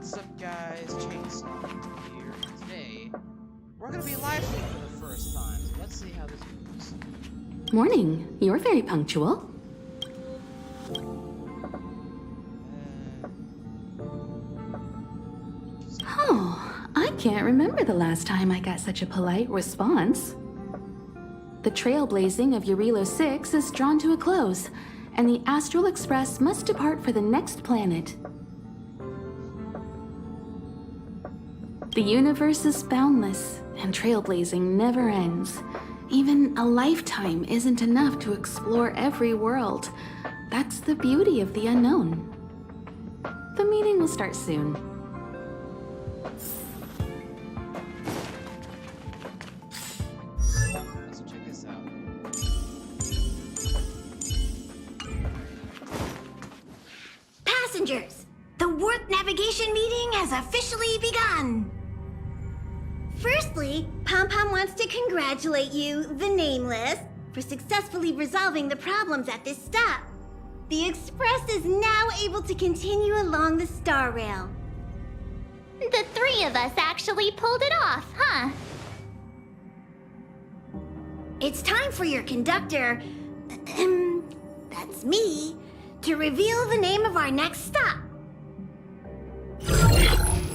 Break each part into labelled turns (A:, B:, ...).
A: What's up, guys? Chainsaw here. Today, we're gonna be live streaming for the first time, so let's see how this goes.
B: Morning. You're very punctual. Oh, I can't remember the last time I got such a polite response. The trailblazing of Eurilo 6 is drawn to a close, and the Astral Express must depart for the next planet. The universe is boundless, and trailblazing never ends. Even a lifetime isn't enough to explore every world. That's the beauty of the unknown. The meeting will start soon.
A: So check this out.
C: Passengers, the warp navigation meeting has officially begun. Firstly, Pom-Pom wants to congratulate you, the Nameless, for successfully resolving the problems at this stop. The Express is now able to continue along the Star Rail.
D: The three of us actually pulled it off, huh?
C: It's time for your conductor, that's me, to reveal the name of our next stop.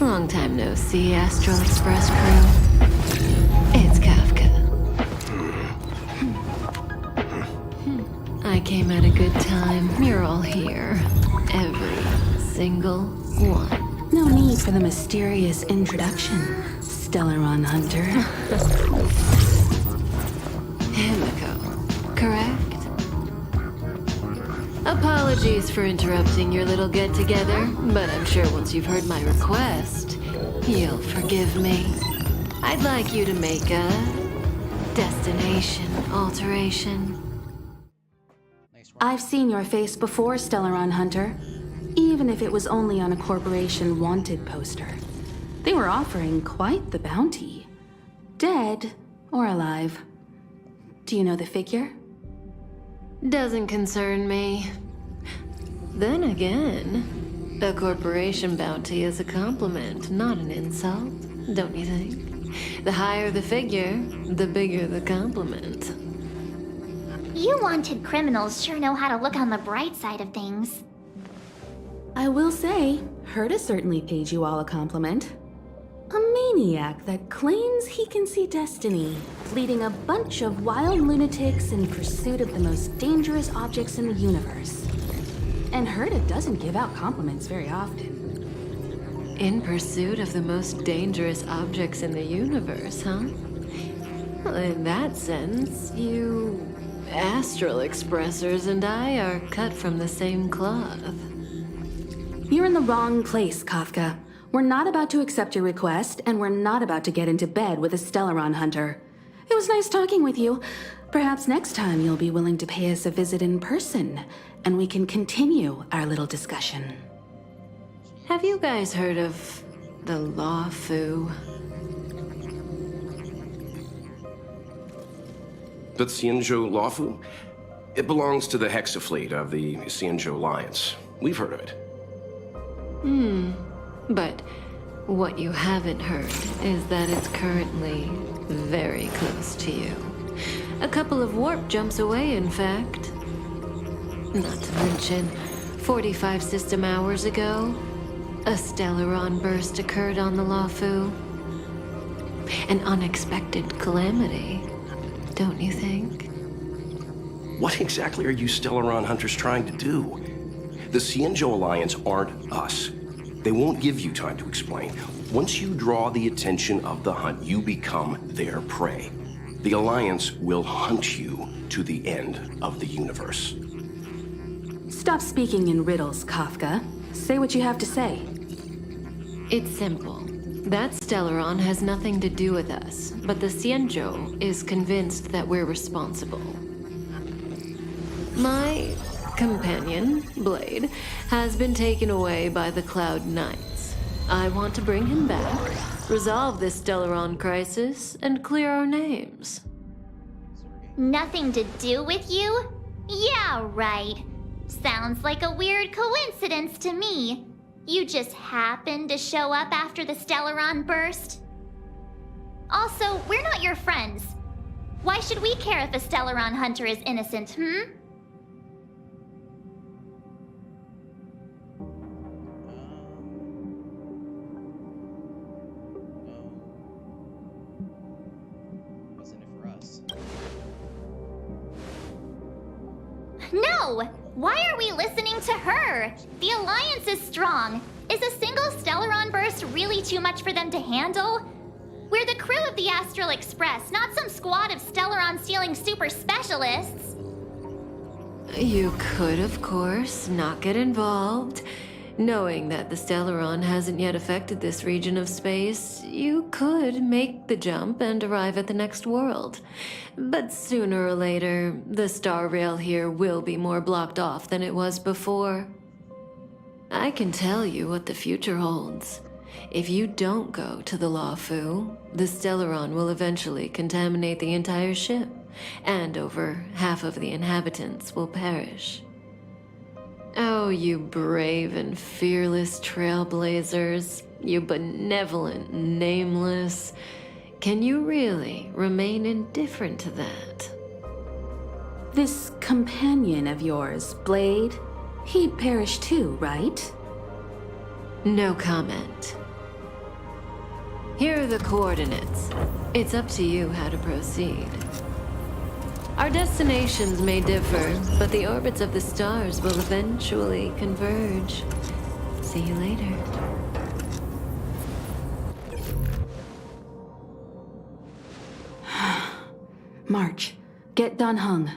E: Long time no see, Astral Express crew. It's Kafka. I came at a good time. You're all here. Every single one.
B: No need for the mysterious introduction, Stellaron Hunter.
E: Himiko, correct? Apologies for interrupting your little get-together, but I'm sure once you've heard my request, you'll forgive me. I'd like you to make a destination alteration.
A: Nice one.
B: I've seen your face before, Stellaron Hunter. Even if it was only on a corporation wanted poster. They were offering quite the bounty. Dead or alive. Do you know the figure?
E: Doesn't concern me. Then again, a corporation bounty is a compliment, not an insult, don't you think? The higher the figure, the bigger the compliment.
D: You wanted criminals sure know how to look on the bright side of things.
B: I will say, Herta certainly paid you all a compliment. A maniac that claims he can see destiny, leading a bunch of wild lunatics in pursuit of the most dangerous objects in the universe. And Herta doesn't give out compliments very often.
E: In pursuit of the most dangerous objects in the universe, huh? Well, in that sense, you Astral Expressers and I are cut from the same cloth.
B: You're in the wrong place, Kafka. We're not about to accept your request, and we're not about to get into bed with a Stellaron Hunter. It was nice talking with you. Perhaps next time you'll be willing to pay us a visit in person, and we can continue our little discussion.
E: Have you guys heard of the Law Fu?
F: The Xianzhou Lawfu? It belongs to the Hexafleet of the Xianzhou Alliance. We've heard of it.
E: But what you haven't heard is that it's currently very close to you. A couple of warp jumps away, in fact. Not to mention, 45 system hours ago, a Stellaron burst occurred on the Lawfu. An unexpected calamity, don't you think?
F: What exactly are you Stellaron Hunters trying to do? The Xianzhou Alliance aren't us. They won't give you time to explain. Once you draw the attention of the hunt, you become their prey. The Alliance will hunt you to the end of the universe.
B: Stop speaking in riddles, Kafka. Say what you have to say.
E: It's simple. That Stellaron has nothing to do with us, but the Xianzhou is convinced that we're responsible. My companion, Blade, has been taken away by the Cloud Knights. I want to bring him back, resolve this Stellaron crisis, and clear our names.
D: Nothing to do with you? Yeah, right. Sounds like a weird coincidence to me. You just happened to show up after the Stellaron burst? Also, we're not your friends. Why should we care if a Stellaron hunter is innocent, hmm?
A: Wasn't it for us?
D: No! Why are we listening to her? The Alliance is strong. Is a single Stellaron burst really too much for them to handle? We're the crew of the Astral Express, not some squad of Stellaron-stealing super specialists.
E: You could, of course, not get involved. Knowing that the Stellaron hasn't yet affected this region of space, you could make the jump and arrive at the next world. But sooner or later, the star rail here will be more blocked off than it was before. I can tell you what the future holds. If you don't go to the Lawfu, the Stellaron will eventually contaminate the entire ship, and over half of the inhabitants will perish. Oh, you brave and fearless trailblazers, you benevolent nameless. Can you really remain indifferent to that?
B: This companion of yours, Blade, he'd perish too, right?
E: No comment. Here are the coordinates. It's up to you how to proceed. Our destinations may differ, but the orbits of the stars will eventually converge. See you later.
B: March, get Dan Heng.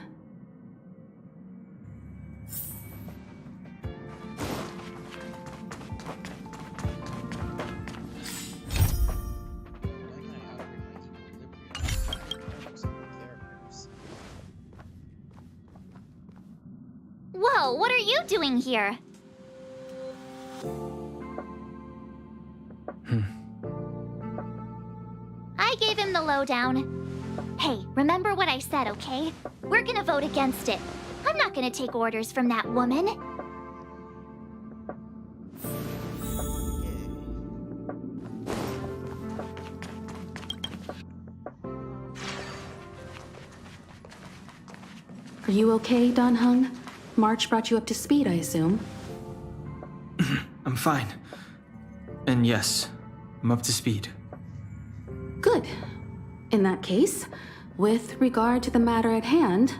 D: Whoa, what are you doing here? I gave him the lowdown. Hey, remember what I said, okay? We're gonna vote against it. I'm not gonna take orders from that woman.
B: Are you okay, Dan Heng? March brought you up to speed, I assume.
G: I'm fine. And yes, I'm up to speed.
B: Good. In that case, with regard to the matter at hand,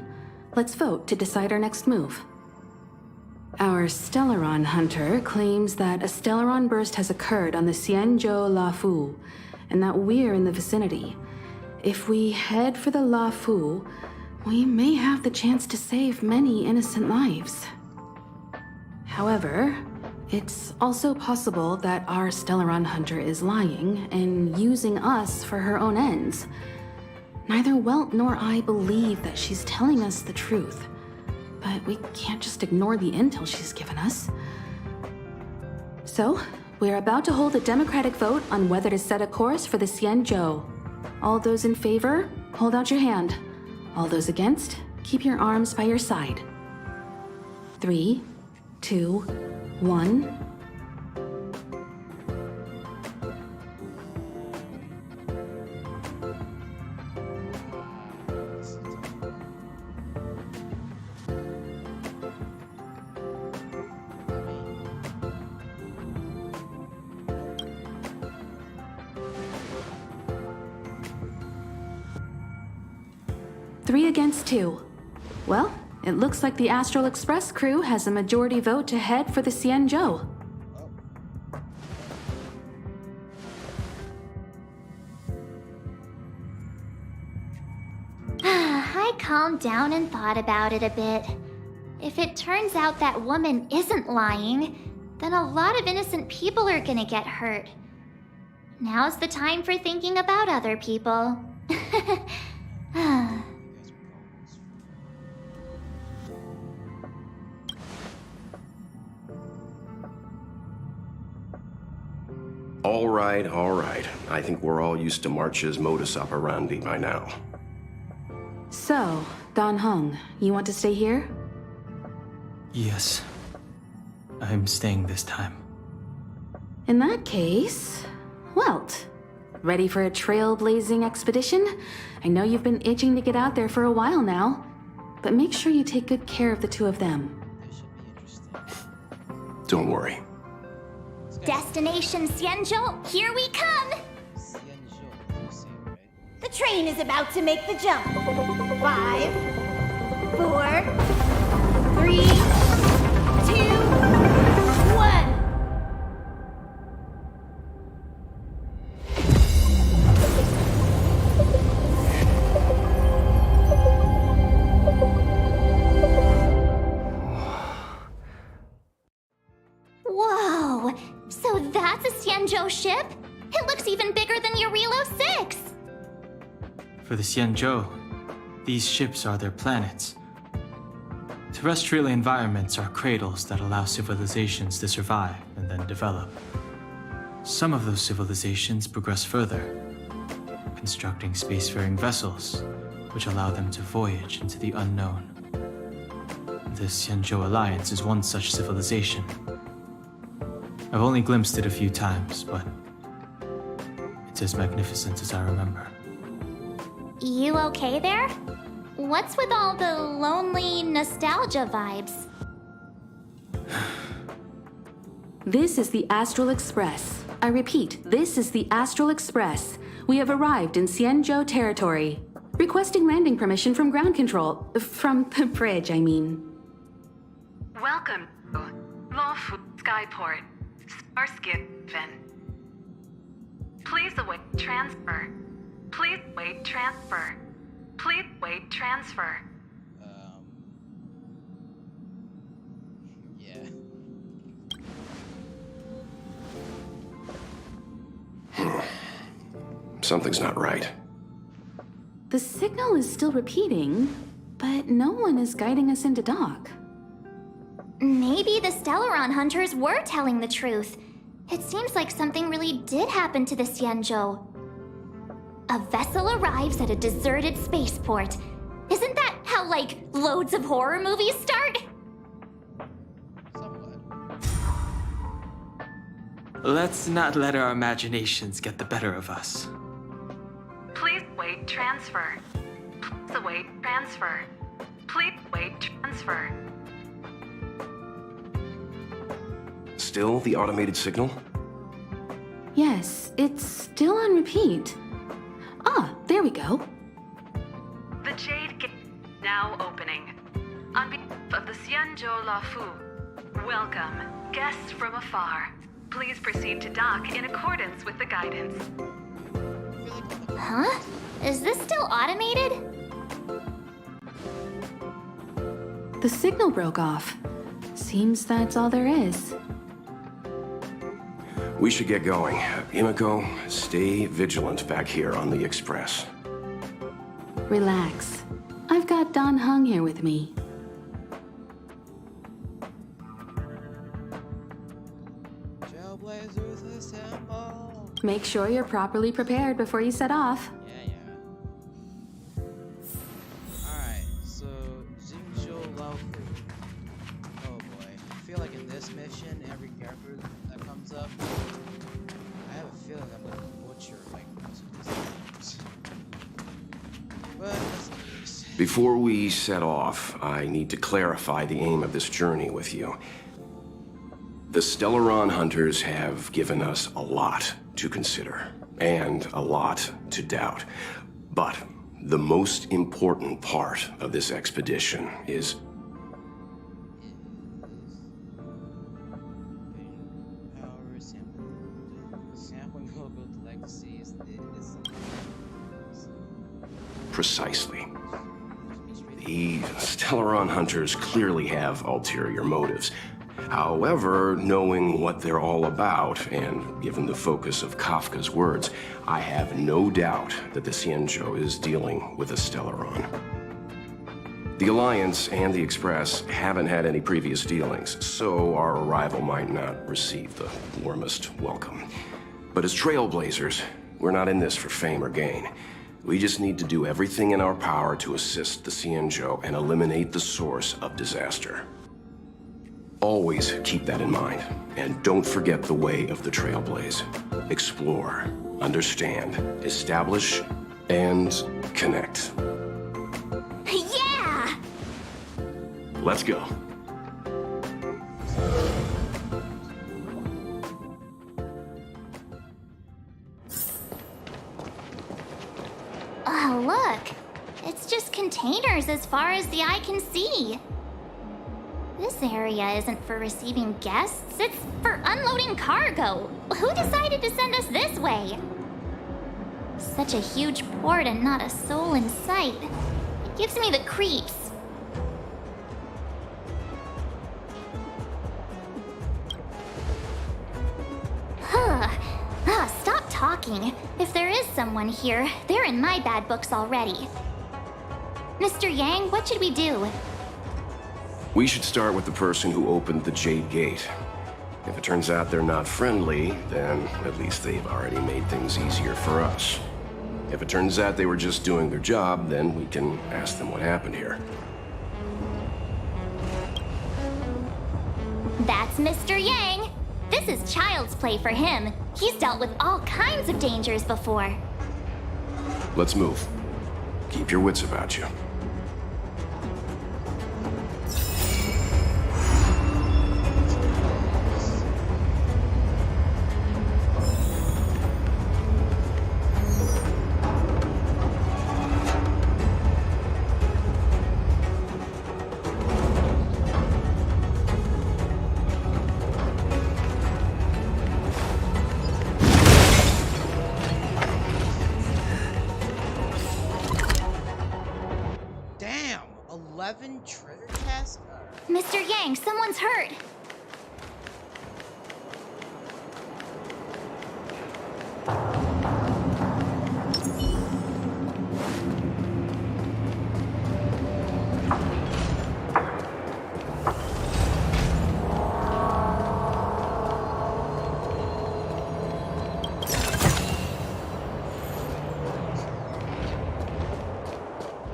B: let's vote to decide our next move. Our Stellaron hunter claims that a Stellaron burst has occurred on the Xianzhou Lafu, and that we're in the vicinity. If we head for the Lafu, we may have the chance to save many innocent lives. However, it's also possible that our Stellaron hunter is lying and using us for her own ends. Neither Welt nor I believe that she's telling us the truth, but we can't just ignore the intel she's given us. So, we're about to hold a democratic vote on whether to set a course for the Xianzhou. All those in favor, hold out your hand. All those against, keep your arms by your side. 3, 2, 1. Three against 2. Well, it looks like the Astral Express crew has a majority vote to head for the Xianzhou.
D: I calmed down and thought about it a bit. If it turns out that woman isn't lying, then a lot of innocent people are gonna get hurt. Now's the time for thinking about other people.
F: All right. I think we're all used to March's modus operandi by now.
B: So, Dan Heng, you want to stay here?
G: Yes. I'm staying this time.
B: In that case, Welt, ready for a trailblazing expedition? I know you've been itching to get out there for a while now, but make sure you take good care of the two of them.
A: This should be interesting.
F: Don't worry.
D: Destination Xianzhou, here we come!
A: Xianzhou, you say it right?
C: The train is about to make the jump. 5, 4, 3, 2, 1.
D: Whoa! So that's a Xianzhou ship? It looks even bigger than Eurilo 6!
G: For the Xianzhou, these ships are their planets. Terrestrial environments are cradles that allow civilizations to survive and then develop. Some of those civilizations progress further, constructing spacefaring vessels, which allow them to voyage into the unknown. The Xianzhou Alliance is one such civilization. I've only glimpsed it a few times, but it's as magnificent as I remember.
D: You okay there? What's with all the lonely nostalgia vibes?
B: This is the Astral Express. I repeat, this is the Astral Express. We have arrived in Xianzhou territory. Requesting landing permission from ground control. From the bridge, I mean.
H: Welcome to Lawful Skyport, Starskin. Please await transfer. Please wait transfer. Please wait transfer.
A: Yeah.
F: Something's not right.
B: The signal is still repeating, but no one is guiding us into dock.
D: Maybe the Stellaron hunters were telling the truth. It seems like something really did happen to the Xianzhou. A vessel arrives at a deserted spaceport. Isn't that how, like, loads of horror movies start?
A: Somewhat.
G: Let's not let our imaginations get the better of us.
H: Please wait transfer. Please await transfer. Please wait transfer.
F: Still the automated signal?
B: Yes, it's still on repeat. Ah, there we go.
H: The Jade Gate now opening. On behalf of the Xianzhou Lafu, welcome, guests from afar. Please proceed to dock in accordance with the guidance.
D: Huh? Is this still automated?
B: The signal broke off. Seems that's all there is.
F: We should get going. Himiko, stay vigilant back here on the Express.
B: Relax. I've got Don Hung here with me.
A: Trailblazers assemble!
B: Make sure you're properly prepared before you set off.
A: Yeah. Alright, so Xingzhou Laofu. Oh boy. I feel like in this mission, every character that comes up, I have a feeling I'm gonna butcher like most of these names. But that's the case.
F: Before we set off, I need to clarify the aim of this journey with you. The Stellaron hunters have given us a lot to consider, and a lot to doubt. But the most important part of this expedition is
A: Power sampling logo legacies.
F: precisely. The Stellaron hunters clearly have ulterior motives. However, knowing what they're all about, and given the focus of Kafka's words, I have no doubt that the Xianzhou is dealing with a Stellaron. The Alliance and the Express haven't had any previous dealings, so our arrival might not receive the warmest welcome. But as trailblazers, we're not in this for fame or gain. We just need to do everything in our power to assist the Xianzhou and eliminate the source of disaster. Always keep that in mind. And don't forget the way of the Trailblaze. Explore, understand, establish, and connect.
D: Yeah!
F: Let's go.
D: Oh, look. It's just containers as far as the eye can see. This area isn't for receiving guests, it's for unloading cargo. Who decided to send us this way? Such a huge port and not a soul in sight. It gives me the creeps. Stop talking. If there is someone here, they're in my bad books already. Mr. Yang, what should we do?
F: We should start with the person who opened the Jade Gate. If it turns out they're not friendly, then at least they've already made things easier for us. If it turns out they were just doing their job, then we can ask them what happened here.
D: That's Mr. Yang. This is child's play for him. He's dealt with all kinds of dangers before.
F: Let's move. Keep your wits about you.
A: Damn, 11 trigger tests?
D: Mr. Yang, someone's hurt.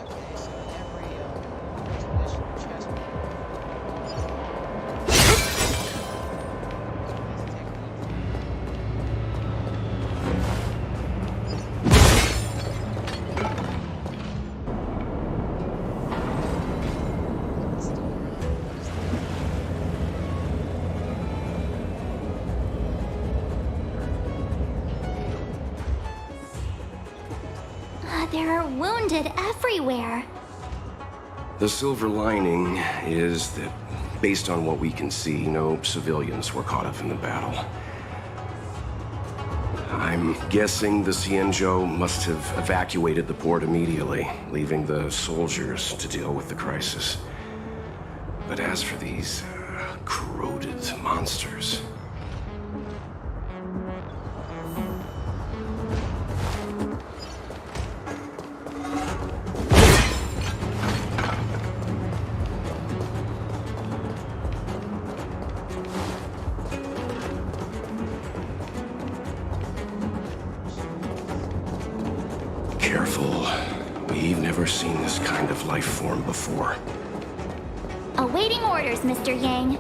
A: Okay, so every traditional chest
D: There are wounded everywhere.
F: The silver lining is that, based on what we can see, no civilians were caught up in the battle. I'm guessing the Xianzhou must have evacuated the port immediately, leaving the soldiers to deal with the crisis. But as for these corroded monsters... Careful. We've never seen this kind of life form before.
D: Awaiting orders, Mr. Yang.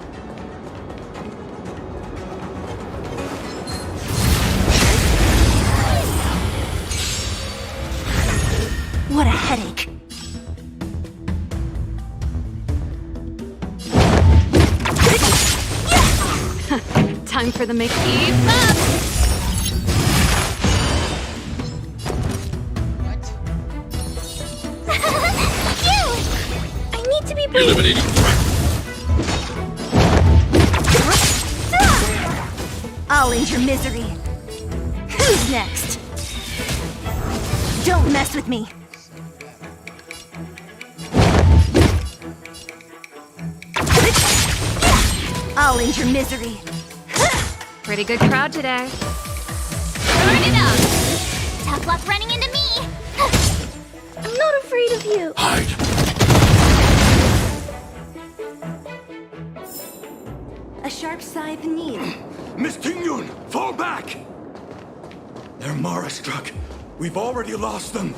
C: What a headache.
B: Time for the Mickey up!
C: I need to be brave. I'll end your misery. Who's next? Don't mess with me. I'll end your misery.
E: Pretty good crowd today.
D: Burn it up! Tough luck running into me!
C: I'm not afraid of you.
F: Hide!
C: A sharp scythe need.
I: Miss Tingyun, fall back! They're Mara struck. We've already lost them.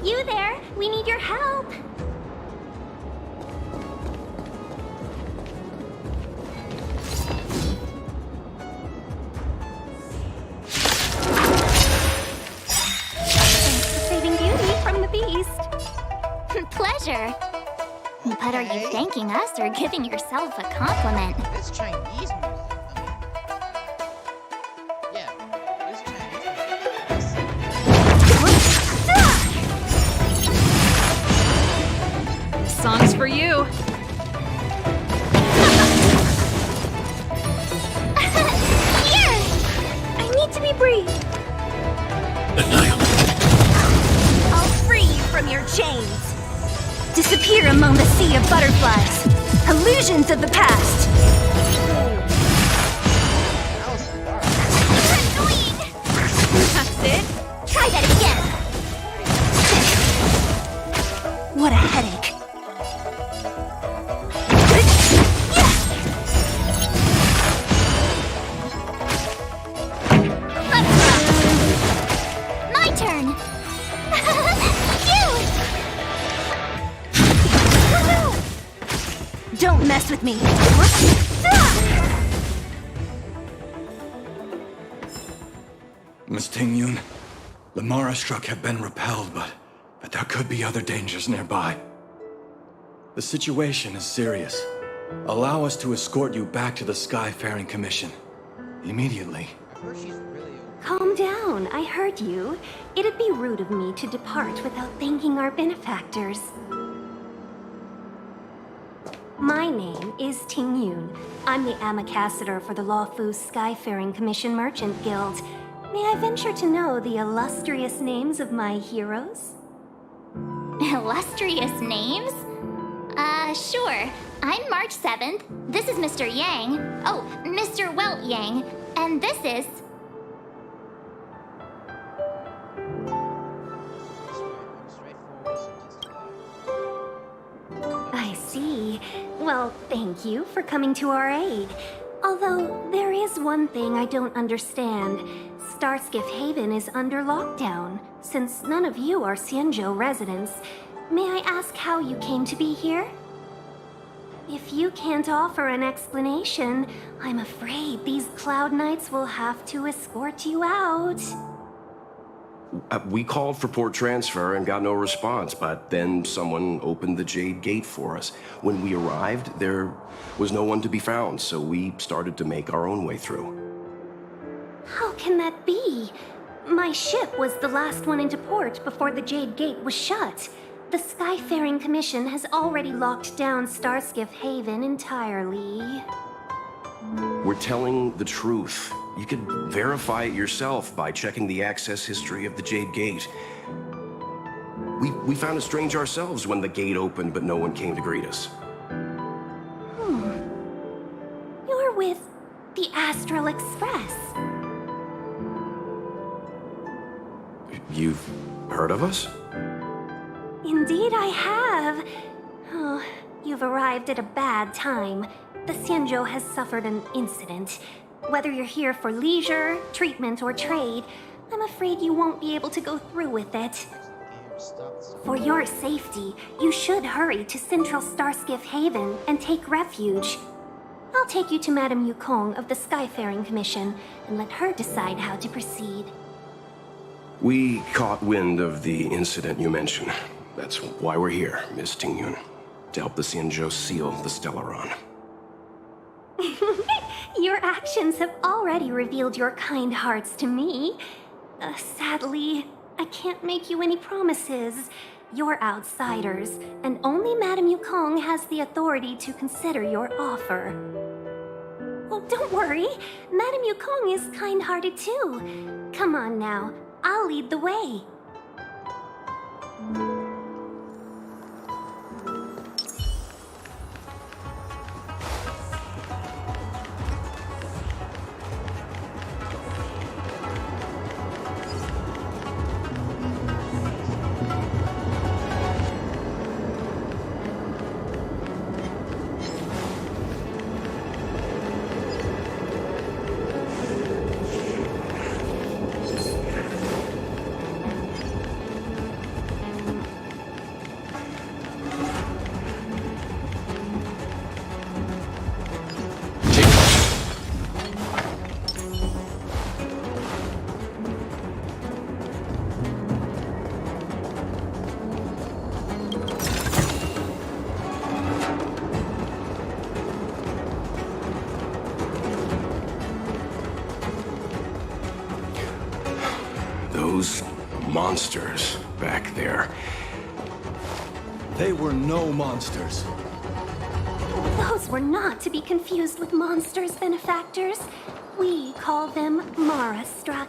C: You there? We need your help. Saving beauty from the beast.
D: Pleasure. But are you thanking us or giving yourself a compliment?
A: It's Chinese music. Yeah, it's Chinese.
J: Song's for you.
C: Here! I need to be brief. I'll free you from your chains. Disappear among the sea of butterflies. Illusions of the past. Annoying!
J: That's it.
C: Try that again. What a headache.
D: My turn.
C: Don't mess with me.
I: Miss Ting-Yun, the Mara struck have been repelled, but there could be other dangers nearby. The situation is serious. Allow us to escort you back to the Skyfaring Commission. Immediately.
A: I've heard she's really
C: Calm down, I heard you. It'd be rude of me to depart without thanking our benefactors. My name is Ting-Yun. I'm the ambassador for the Lawfu Skyfaring Commission Merchant Guild. May I venture to know the illustrious names of my heroes?
D: Illustrious names? Sure. I'm March 7th. This is Mr. Yang. Oh, Mr. Welt Yang. And this is...
C: I see. Well, thank you for coming to our aid. Although, there is one thing I don't understand. Starskiff Haven is under lockdown. Since none of you are Xianzhou residents, may I ask how you came to be here? If you can't offer an explanation, I'm afraid these Cloud Knights will have to escort you out.
F: We called for port transfer and got no response, but then someone opened the Jade Gate for us. When we arrived, there was no one to be found, so we started to make our own way through.
C: How can that be? My ship was the last one into port before the Jade Gate was shut. The Skyfaring Commission has already locked down Starskiff Haven entirely.
F: We're telling the truth. You could verify it yourself by checking the access history of the Jade Gate. We found it strange ourselves when the gate opened, but no one came to greet us.
C: You're with the Astral Express.
F: You've heard of us?
C: Indeed I have. Oh, you've arrived at a bad time. The Xianzhou has suffered an incident. Whether you're here for leisure, treatment, or trade, I'm afraid you won't be able to go through with it. For your safety, you should hurry to Central Starskiff Haven and take refuge. I'll take you to Madame Yukong of the Skyfaring Commission and let her decide how to proceed.
F: We caught wind of the incident you mentioned. That's why we're here, Miss Ting-Yun. To help the Xianzhou seal the Stellaron.
C: Your actions have already revealed your kind hearts to me. Sadly, I can't make you any promises. You're outsiders, and only Madame Yukong has the authority to consider your offer. Oh, don't worry. Madame Yukong is kind-hearted too. Come on now, I'll lead the way.
F: Those monsters back there.
I: They were no monsters.
C: Those were not to be confused with monsters, benefactors. We call them Mara struck.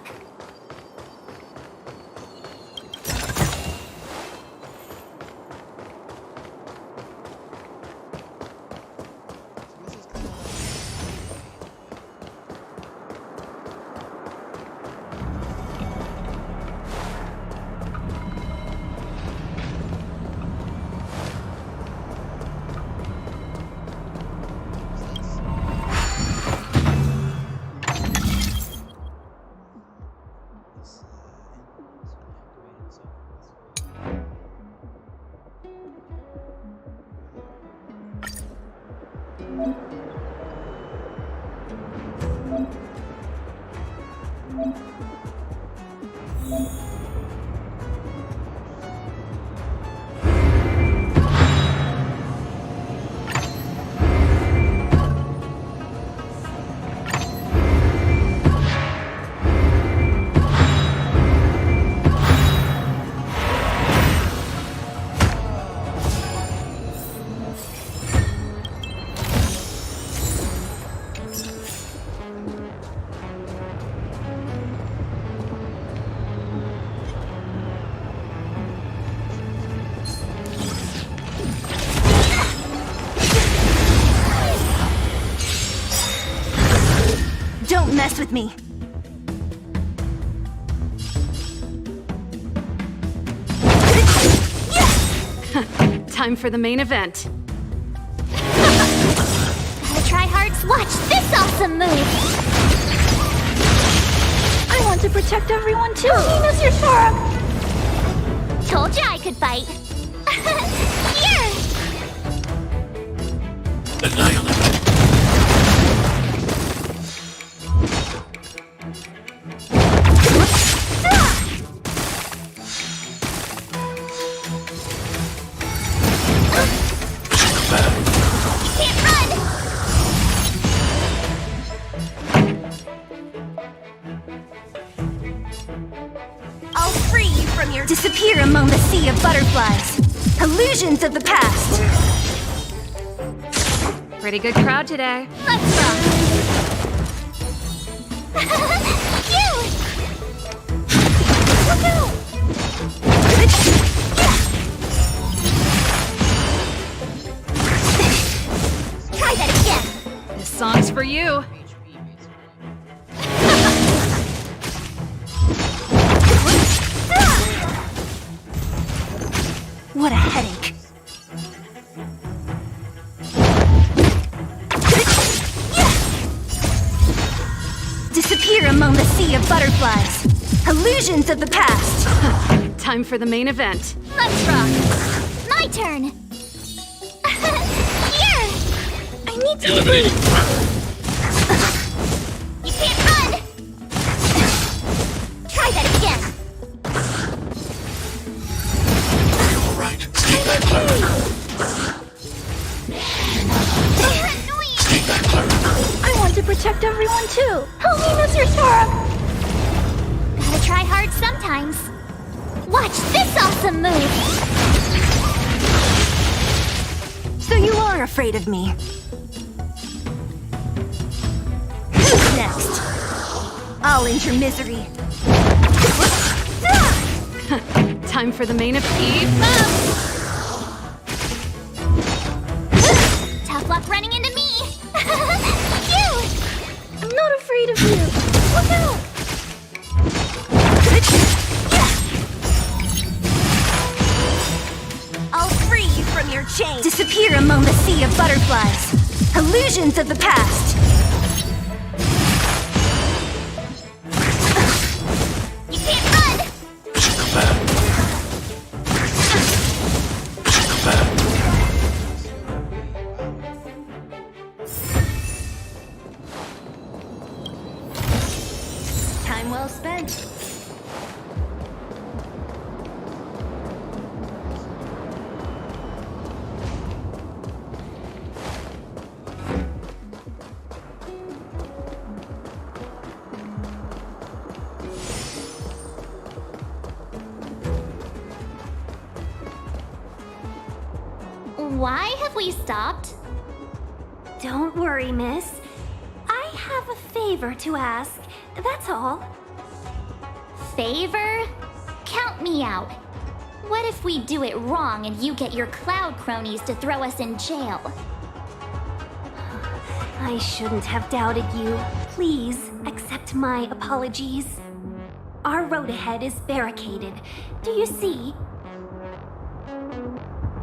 C: Don't mess with me.
J: Time for the main event.
D: Gotta try hard. Watch this awesome move.
C: I want to protect everyone too. Mr. Sora.
D: Told you I could fight. Here.
C: I'll free you from your disappear among the sea of butterflies. Illusions of the past.
J: Pretty good crowd today.
D: Let's rock. You. Try that again.
J: This song's for you.
C: What a headache. Disappear among the sea of butterflies. Illusions of the past.
J: Time for the main event.
D: Let's rock. My turn. Here.
C: I need to
D: You can't run. Try that again.
C: I want to protect everyone too. Help me, Mr. Sora.
D: Gotta try hard sometimes. Watch this awesome move.
C: So you are afraid of me. Who's next? I'll end your misery.
J: Time for the main event. Keep up.
D: Tough luck running into me. You.
C: I'm not afraid of you. Look out! I'll free you from your chains. Disappear among the sea of butterflies. Illusions of the past.
D: You can't run.
C: Time well spent.
D: Why have we stopped?
C: Don't worry, miss. I have a favor to ask. That's all.
D: Favor? Count me out. What if we do it wrong and you get your cloud cronies to throw us in jail?
C: I shouldn't have doubted you. Please accept my apologies. Our road ahead is barricaded. Do you see?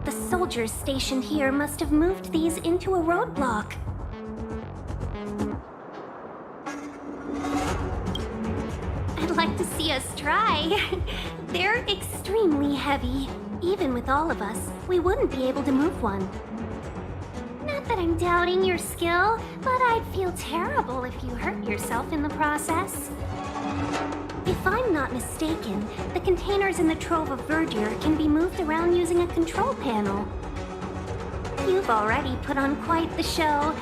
C: The soldiers stationed here must have moved these into a roadblock. I'd like to see us try. They're extremely heavy. Even with all of us, we wouldn't be able to move one. Not that I'm doubting your skill, but I'd feel terrible if you hurt yourself in the process. If I'm not mistaken, the containers in the Trove of Verdure can be moved around using a control panel. You've already put on quite the show.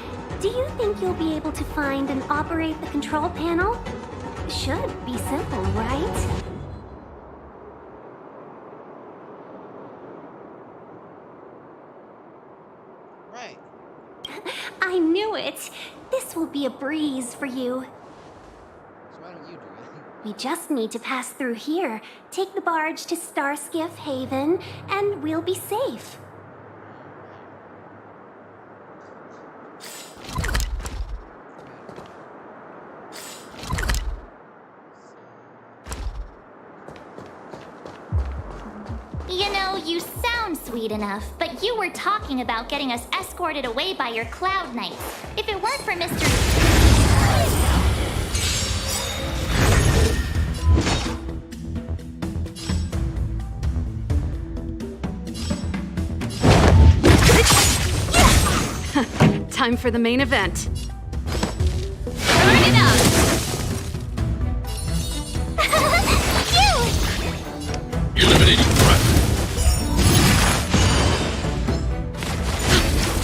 C: Do you think you'll be able to find and operate the control panel? Should be simple, right?
A: Right.
C: I knew it! This will be a breeze for you.
A: So why don't you do it?
C: We just need to pass through here, take the barge to Starskiff Haven, and we'll be safe.
D: You know, you sound sweet enough, but you were talking about getting us escorted away by your Cloud Knights. If it weren't for Mr.
J: Time for the main event. Turn it up!
F: Eliminating threat.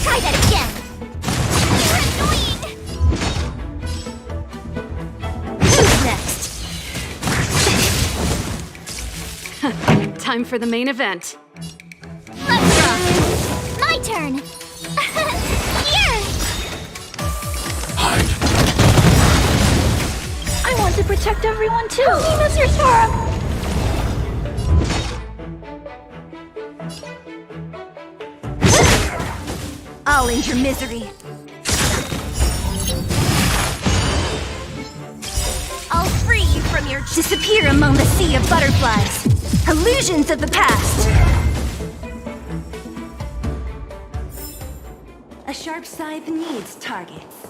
D: Try that again! You're annoying!
J: Who's next? Time for the main event.
D: Let's rock! My turn! Here!
F: Hide.
C: I want to protect everyone too! Help me, Mr. Storm! I'll end your misery. I'll free you from your disappear among the sea of butterflies. Illusions of the past. A sharp scythe needs targets.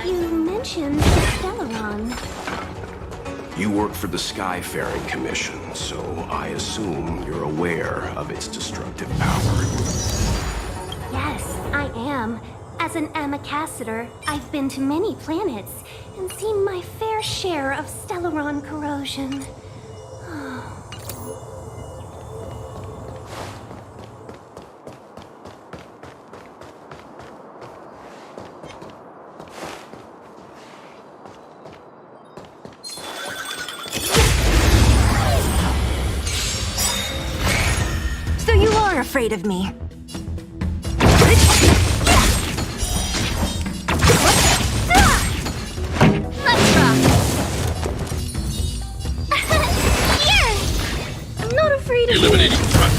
C: You mentioned Stellaron.
F: You work for the Skyfaring Commission, so I assume you're aware of its destructive power.
C: Yes, I am. As an Amicassator, I've been to many planets and seen my fair share of Stellaron corrosion. afraid of me.
D: Let's rock. Here!
C: I'm not afraid of you.
K: Eliminating threat.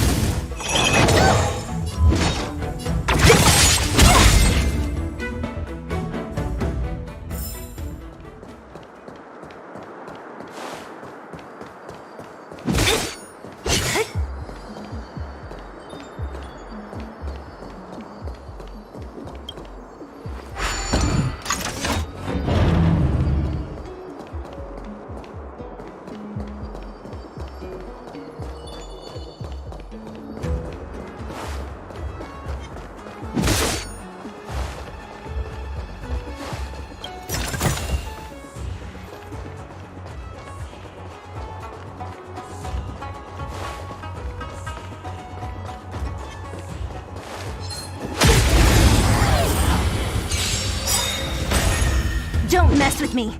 C: Don't mess with me.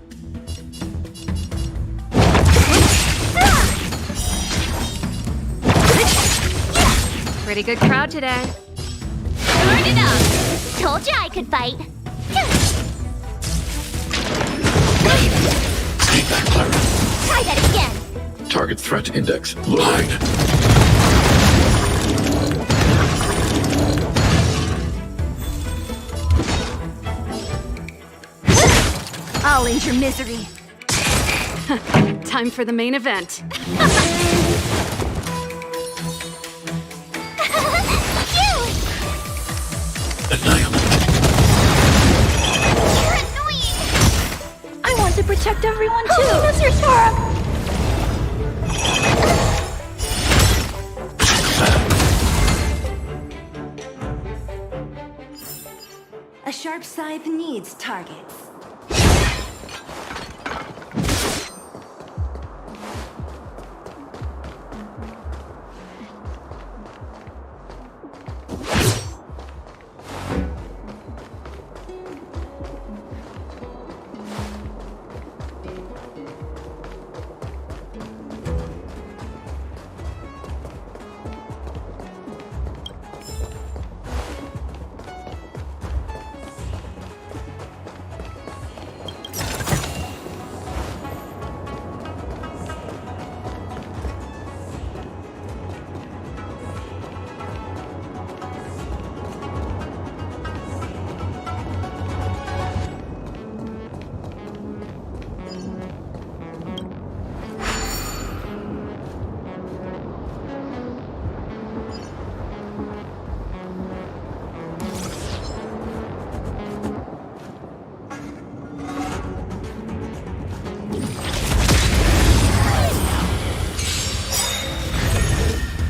J: Pretty good crowd today.
D: Turn it up. Told you I could fight.
K: Feedback clear.
D: Try that again.
K: Target threat index lowered.
C: I'll end your misery.
J: Time for the main event.
K: Annihilate.
D: You're annoying.
C: I want to protect everyone too. Mr. Sora. A sharp scythe needs targets.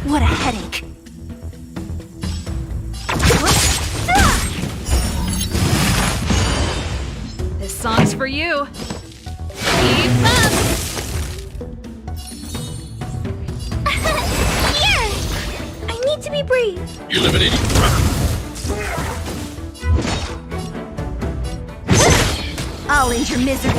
C: What a headache.
J: This song's for you.
D: Keep up. Here.
C: I need to be brave.
K: Eliminating threat.
C: I'll end your misery.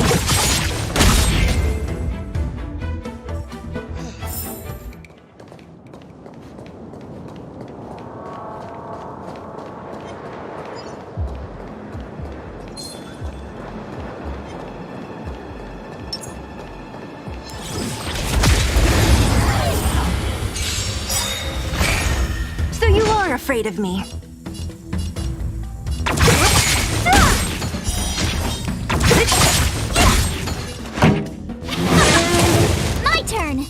C: So you are afraid of me.
D: My turn. You.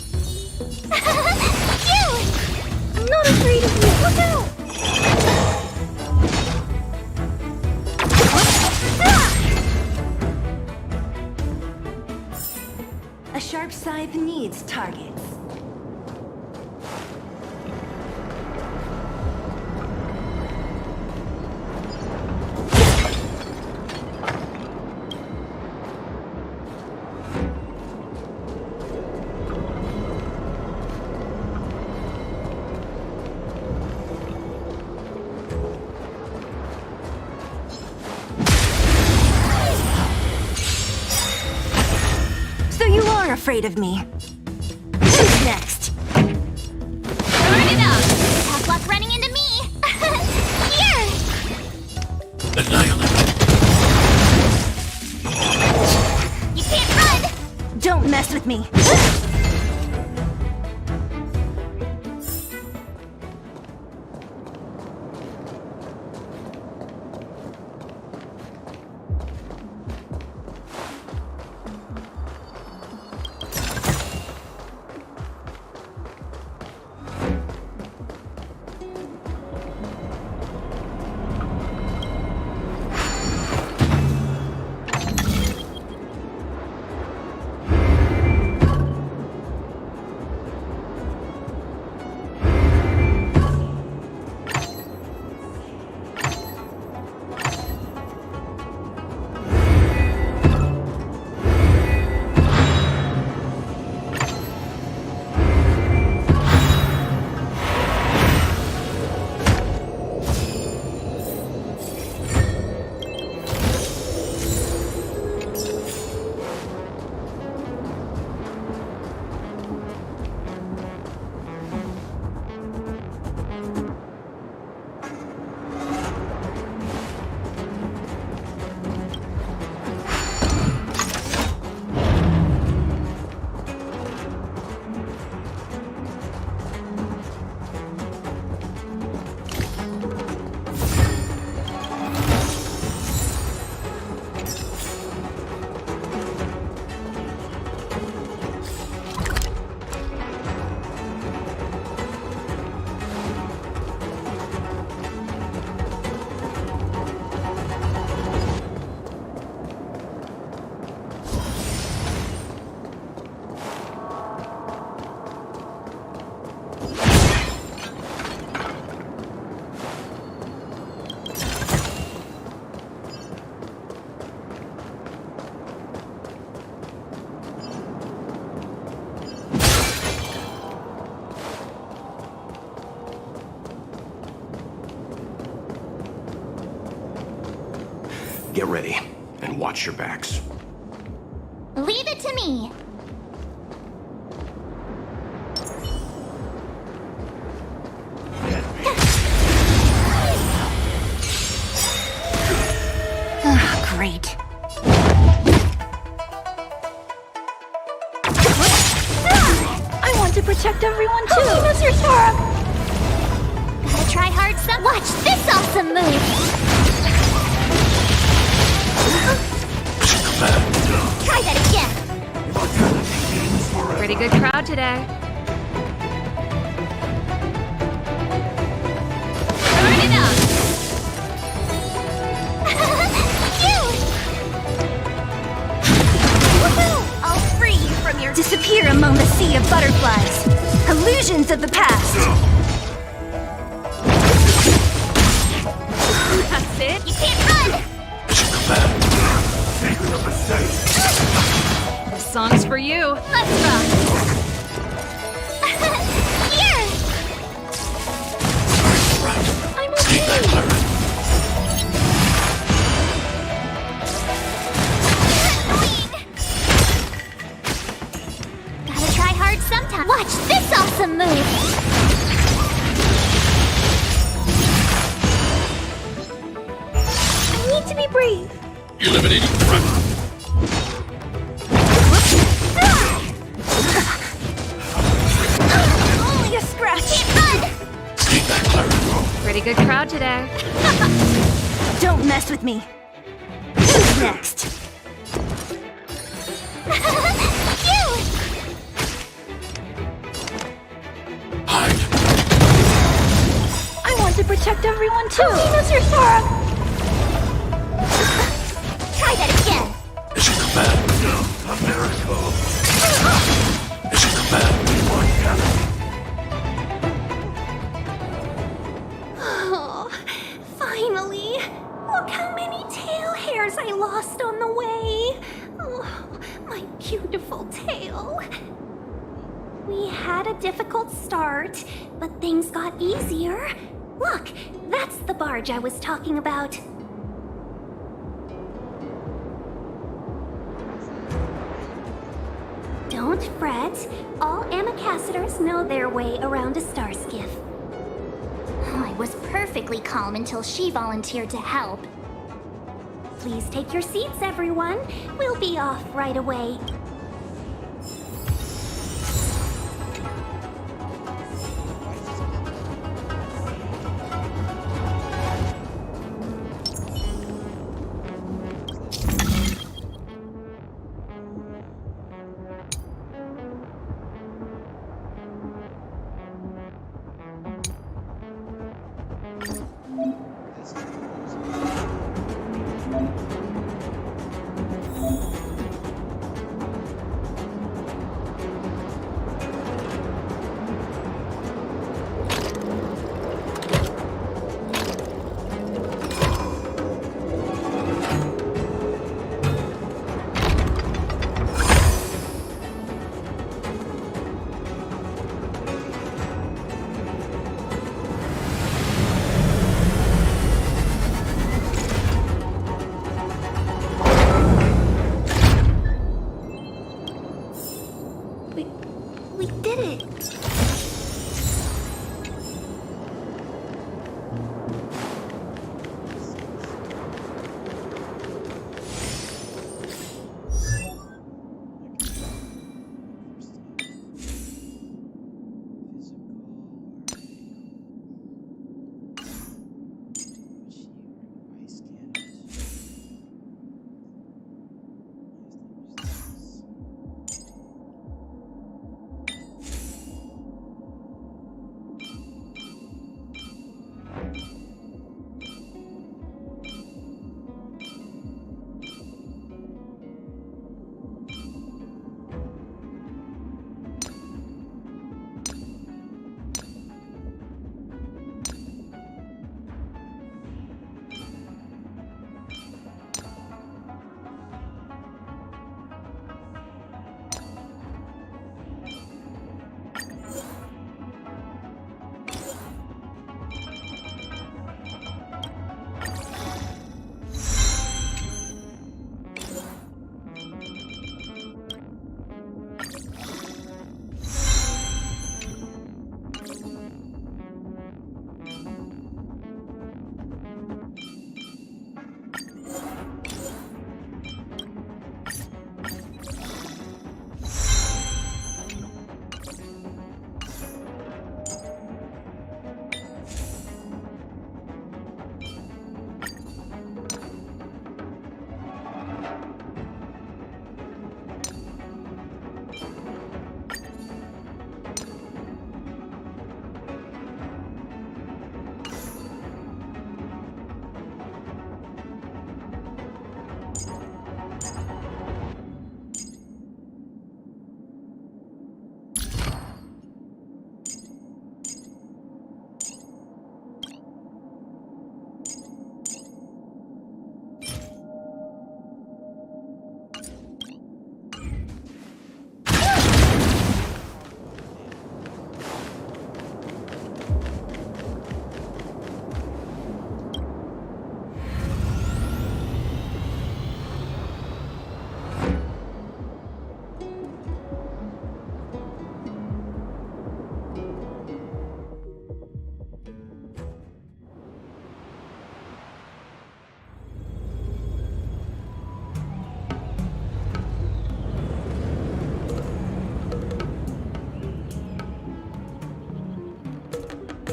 C: I'm not afraid of you. Look out! A sharp scythe needs targets. So you are afraid of me. Who's next?
D: Turn it up. Tough luck running into me.
C: with me!
F: Get ready, and watch your backs.
D: Leave it to me.
C: Great. I want to protect everyone too! Mr. Sora!
D: Gotta try hard some. Watch this awesome move. Try that again.
J: Pretty good crowd today.
D: Turn it up. Woohoo! I'll free you from your
C: Disappear among the sea of butterflies. Illusions of the past.
J: That's it.
D: You can't run.
J: This song's for you.
D: Let's rock. Here.
C: I'm okay.
D: Gotta try hard sometime. Watch this awesome move.
C: I need to be brave.
K: Eliminating threat.
C: Only a scratch.
K: Stay back, Clara.
J: Pretty good crowd today.
C: Don't mess with me. Who's next?
K: Hide.
C: I want to protect everyone too. Mr. Sora!
D: Try that again.
K: Mission command. A miracle. Mission command.
C: Oh, finally! Look how many tail hairs I lost on the way. Oh, my beautiful tail. We had a difficult start, but things got easier. Look, that's the barge I was talking about. Don't fret. All Amicacetors know their way around a star skiff.
D: I was perfectly calm until she volunteered to help.
C: Please take your seats, everyone. We'll be off right away. We did it!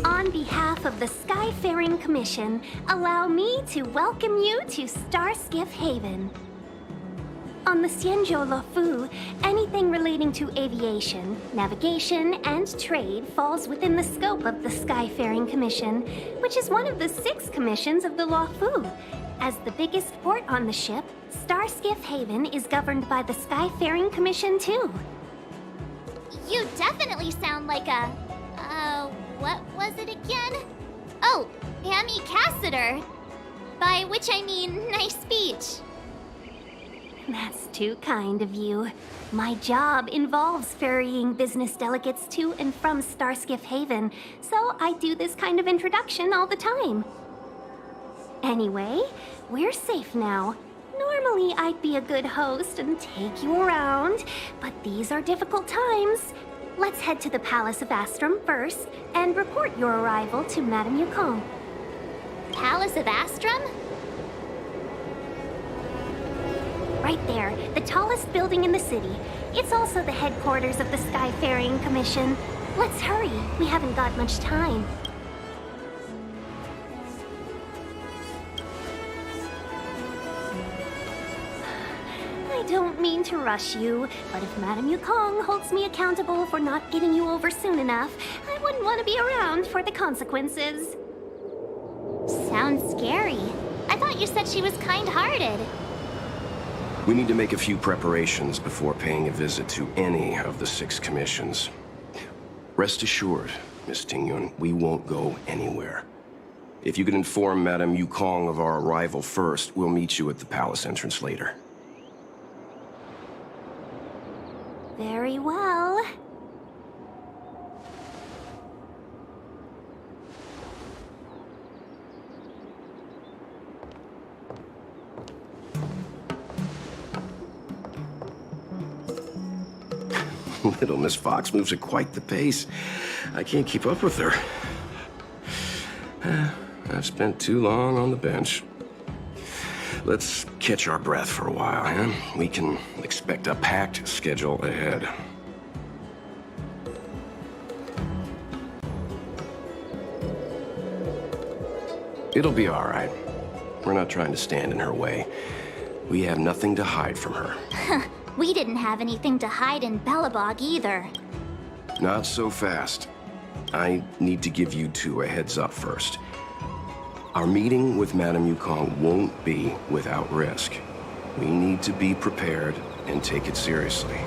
C: On behalf of the Skyfaring Commission, allow me to welcome you to Starskiff Haven. On the Xianzhou Luofu, anything relating to aviation, navigation, and trade falls within the scope of the Skyfaring Commission, which is one of the 6 commissions of the Luofu. As the biggest port on the ship, Starskiff Haven is governed by the Skyfaring Commission too.
D: You definitely sound like a... what was it again? Oh, Amy Cassiter. By which I mean, nice speech.
C: That's too kind of you. My job involves ferrying business delegates to and from Starskiff Haven, so I do this kind of introduction all the time. Anyway, we're safe now. Normally, I'd be a good host and take you around, but these are difficult times. Let's head to the Palace of Astrum first and report your arrival to Madame Yukong.
D: Palace of Astrum?
C: Right there, the tallest building in the city. It's also the headquarters of the Skyfaring Commission. Let's hurry, we haven't got much time. I don't mean to rush you, but if Madame Yukong holds me accountable for not getting you over soon enough, I wouldn't want to be around for the consequences.
D: sounds scary. I thought you said she was kind-hearted.
F: We need to make a few preparations before paying a visit to any of the 6 commissions. Rest assured, Miss Tingyun, we won't go anywhere. If you could inform Madame Yukong of our arrival first, we'll meet you at the palace entrance later.
C: Very well.
F: Little Miss Fox moves at quite the pace. I can't keep up with her. I've spent too long on the bench. Let's catch our breath for a while, huh? We can expect a packed schedule ahead. It'll be all right. We're not trying to stand in her way. We have nothing to hide from her.
D: We didn't have anything to hide in Belobog either.
F: Not so fast. I need to give you 2 a heads up first. Our meeting with Madame Yukong won't be without risk. We need to be prepared and take it seriously.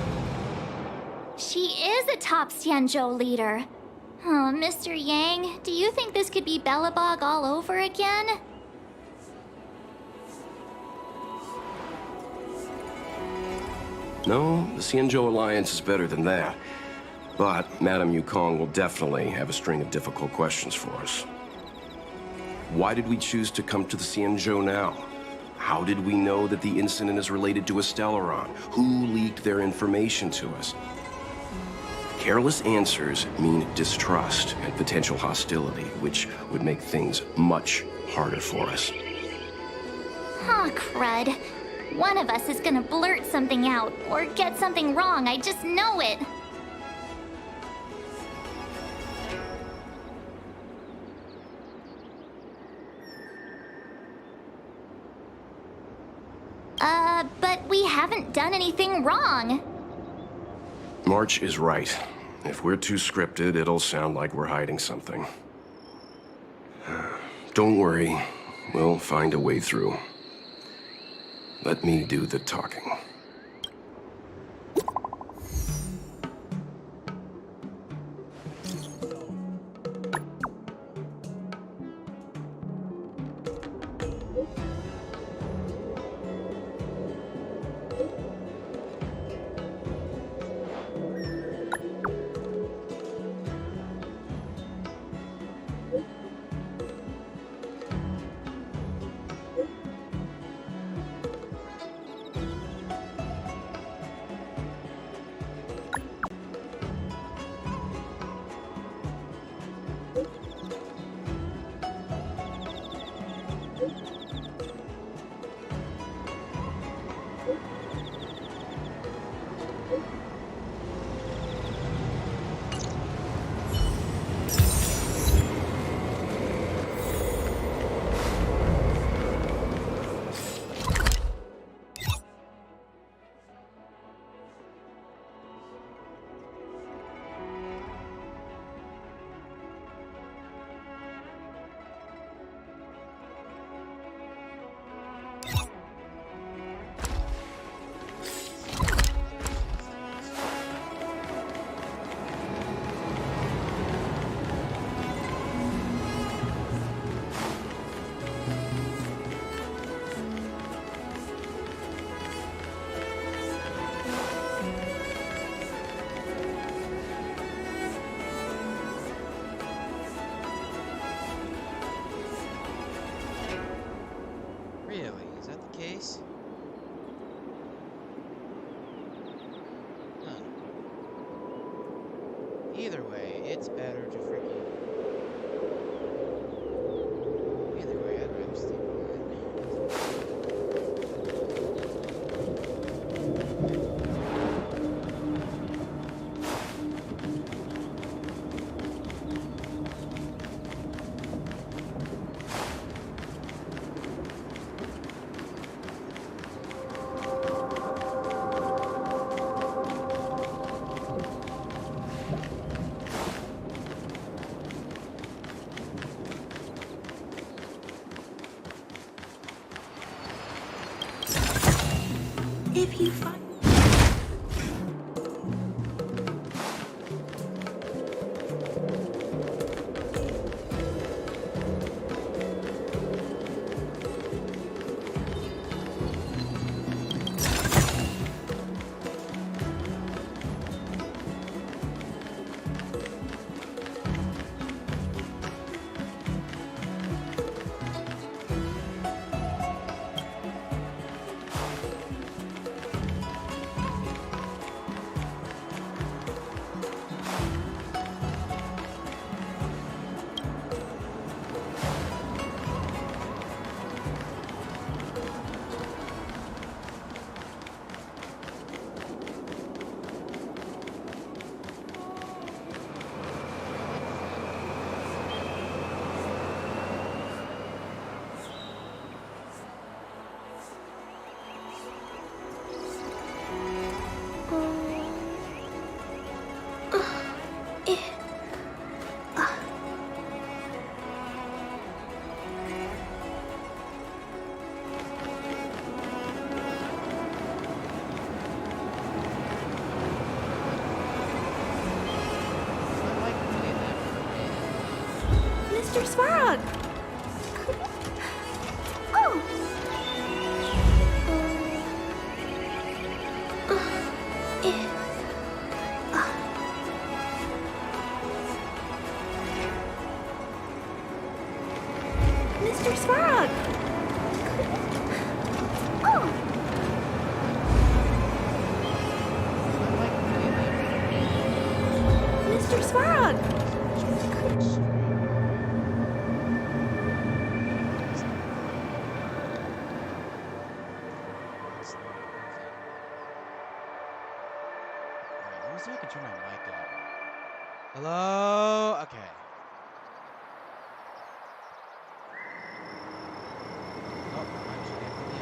D: She is a top Xianzhou leader. Oh, Mr. Yang, do you think this could be Belobog all over again?
F: No, the Xianzhou Alliance is better than that. But Madame Yukong will definitely have a string of difficult questions for us. Why did we choose to come to the Xianzhou now? How did we know that the incident is related to a Stellaron? Who leaked their information to us? Careless answers mean distrust and potential hostility, which would make things much harder for us.
D: Aw, crud. One of us is gonna blurt something out, or get something wrong, I just know it. But we haven't done anything wrong.
F: March is right. If we're too scripted, it'll sound like we're hiding something. Don't worry. We'll find a way through. Let me do the talking.
A: Really? Is that the case? Huh. Either way, it's better to freaking... Either way, I'd rather stay behind.
C: If you find... Mr. Svarog! Oh! Mr. Svarog! Oh! Mr. Svarog!
A: Let me see if I can turn my mic up. Hello? Okay. Oh, I'm actually getting the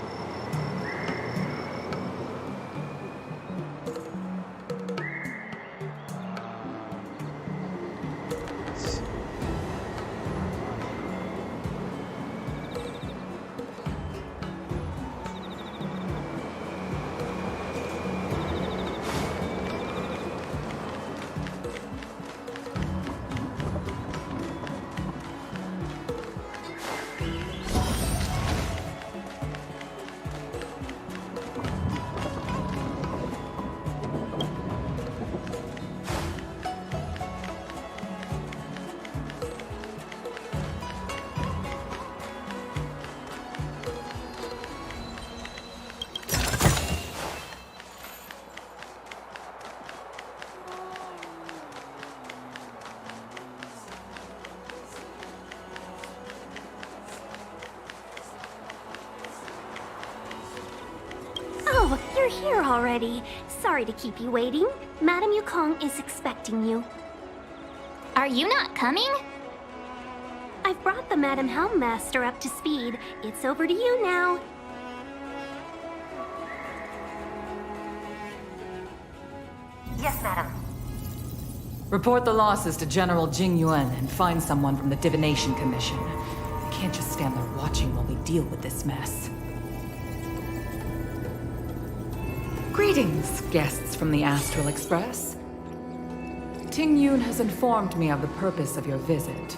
C: Oh, you're here already. Sorry to keep you waiting. Madame Yukong is expecting you.
D: Are you not coming?
C: I've brought the Madame Helmmaster up to speed. It's over to you now.
L: Yes, madam.
M: Report the losses to General Jing Yuan and find someone from the Divination Commission. I can't just stand there watching while we deal with this mess. Greetings, guests from the Astral Express. Ting Yun has informed me of the purpose of your visit.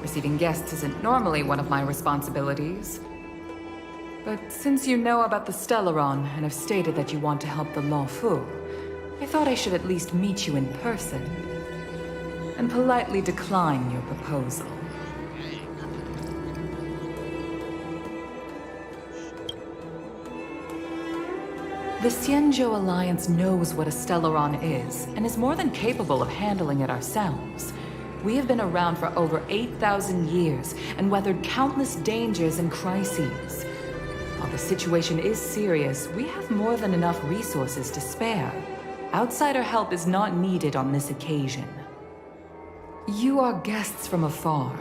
M: Receiving guests isn't normally one of my responsibilities. But since you know about the Stellaron and have stated that you want to help the Luofu, I thought I should at least meet you in person and politely decline your proposal. The Xianzhou Alliance knows what a Stellaron is, and is more than capable of handling it ourselves. We have been around for over 8,000 years, and weathered countless dangers and crises. While the situation is serious, we have more than enough resources to spare. Outsider help is not needed on this occasion. You are guests from afar.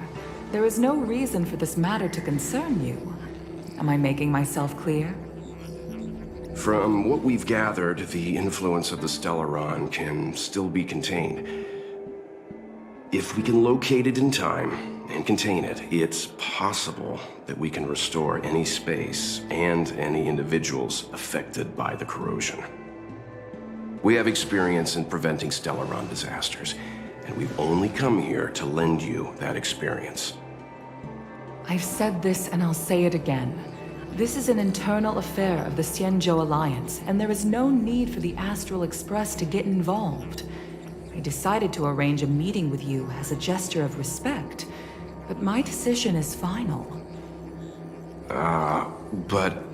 M: There is no reason for this matter to concern you. Am I making myself clear?
F: From what we've gathered, the influence of the Stellaron can still be contained. If we can locate it in time and contain it. It's possible that we can restore any space and any individuals affected by the corrosion. We have experience in preventing Stellaron disasters, and we've only come here to lend you that experience.
M: I've said this and I'll say it again. This is an internal affair of the Xianzhou Alliance, and there is no need for the Astral Express to get involved. I decided to arrange a meeting with you as a gesture of respect, but my decision is final.
F: But...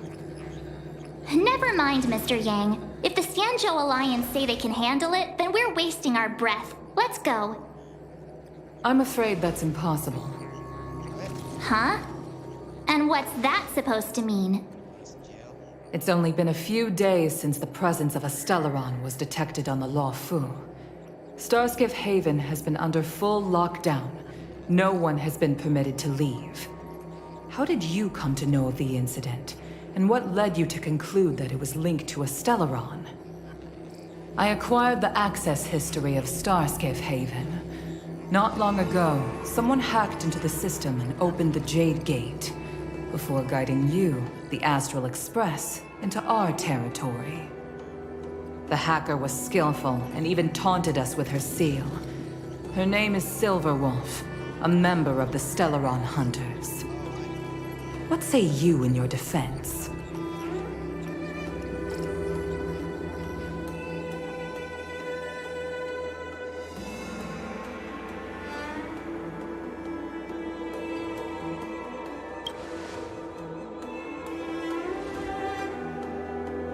D: Never mind, Mr. Yang. If the Xianzhou Alliance say they can handle it, then we're wasting our breath. Let's go.
M: I'm afraid that's impossible.
D: Huh? And what's that supposed to mean?
M: It's only been a few days since the presence of a Stellaron was detected on the Luofu. Starskiff Haven has been under full lockdown. No one has been permitted to leave. How did you come to know of the incident? And what led you to conclude that it was linked to a Stellaron? I acquired the access history of Starskiff Haven. Not long ago, someone hacked into the system and opened the Jade Gate, before guiding you, the Astral Express, into our territory. The hacker was skillful and even taunted us with her seal. Her name is Silverwolf, a member of the Stellaron Hunters. What say you in your defense?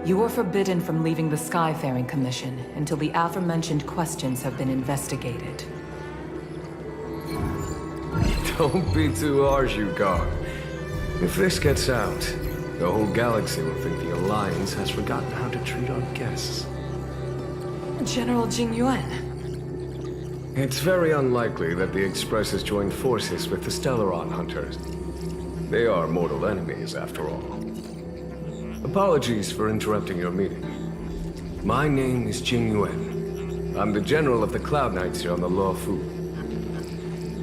M: You are forbidden from leaving the Skyfaring Commission until the aforementioned questions have been investigated.
N: Don't be too harsh, Yukar. If this gets out, the whole galaxy will think the Alliance has forgotten how to treat our guests.
M: General Jingyuan.
N: It's very unlikely that the Express has joined forces with the Stellaron Hunters. They are mortal enemies, after all. Apologies for interrupting your meeting. My name is Jingyuan. I'm the General of the Cloud Knights here on the Luofu.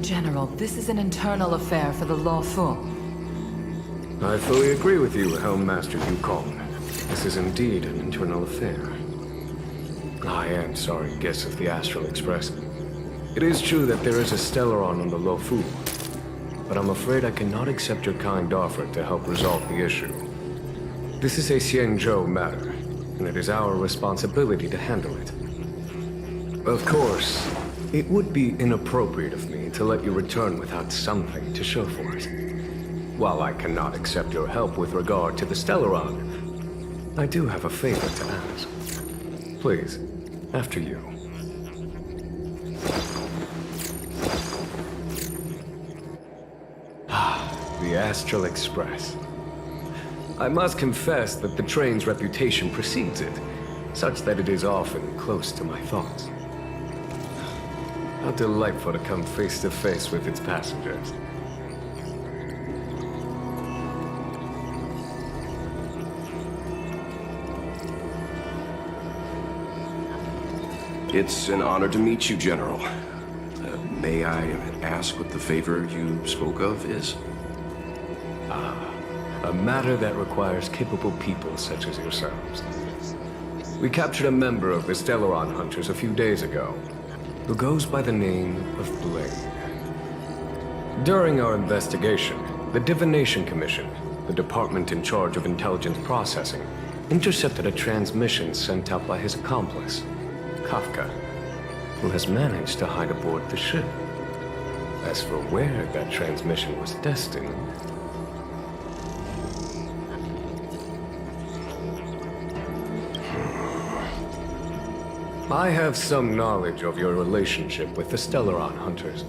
M: General, this is an internal affair for the Luofu.
N: I fully agree with you, Helmmaster Yukong. This is indeed an internal affair. I am sorry, guests of the Astral Express. It is true that there is a Stellaron on the Luofu, but I'm afraid I cannot accept your kind offer to help resolve the issue. This is a Xianzhou matter, and it is our responsibility to handle it. Of course, it would be inappropriate of me to let you return without something to show for it. While I cannot accept your help with regard to the Stellaron, I do have a favor to ask. Please, after you. The Astral Express. I must confess that the train's reputation precedes it, such that it is often close to my thoughts. How delightful to come face to face with its passengers.
F: It's an honor to meet you, General. May I ask what the favor you spoke of is?
N: A matter that requires capable people such as yourselves. We captured a member of the Stellaron Hunters a few days ago, who goes by the name of Blade. During our investigation, the Divination Commission, the department in charge of intelligence processing, intercepted a transmission sent out by his accomplice, Kafka, who has managed to hide aboard the ship. As for where that transmission was destined, I have some knowledge of your relationship with the Stellaron Hunters.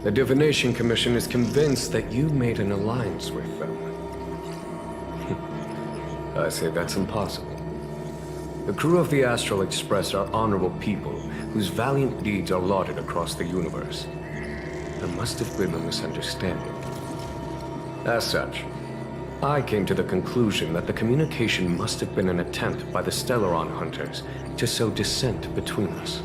N: The Divination Commission is convinced that you made an alliance with them. I say that's impossible. The crew of the Astral Express are honorable people whose valiant deeds are lauded across the universe. There must have been a misunderstanding. As such, I came to the conclusion that the communication must have been an attempt by the Stellaron Hunters to sow dissent between us.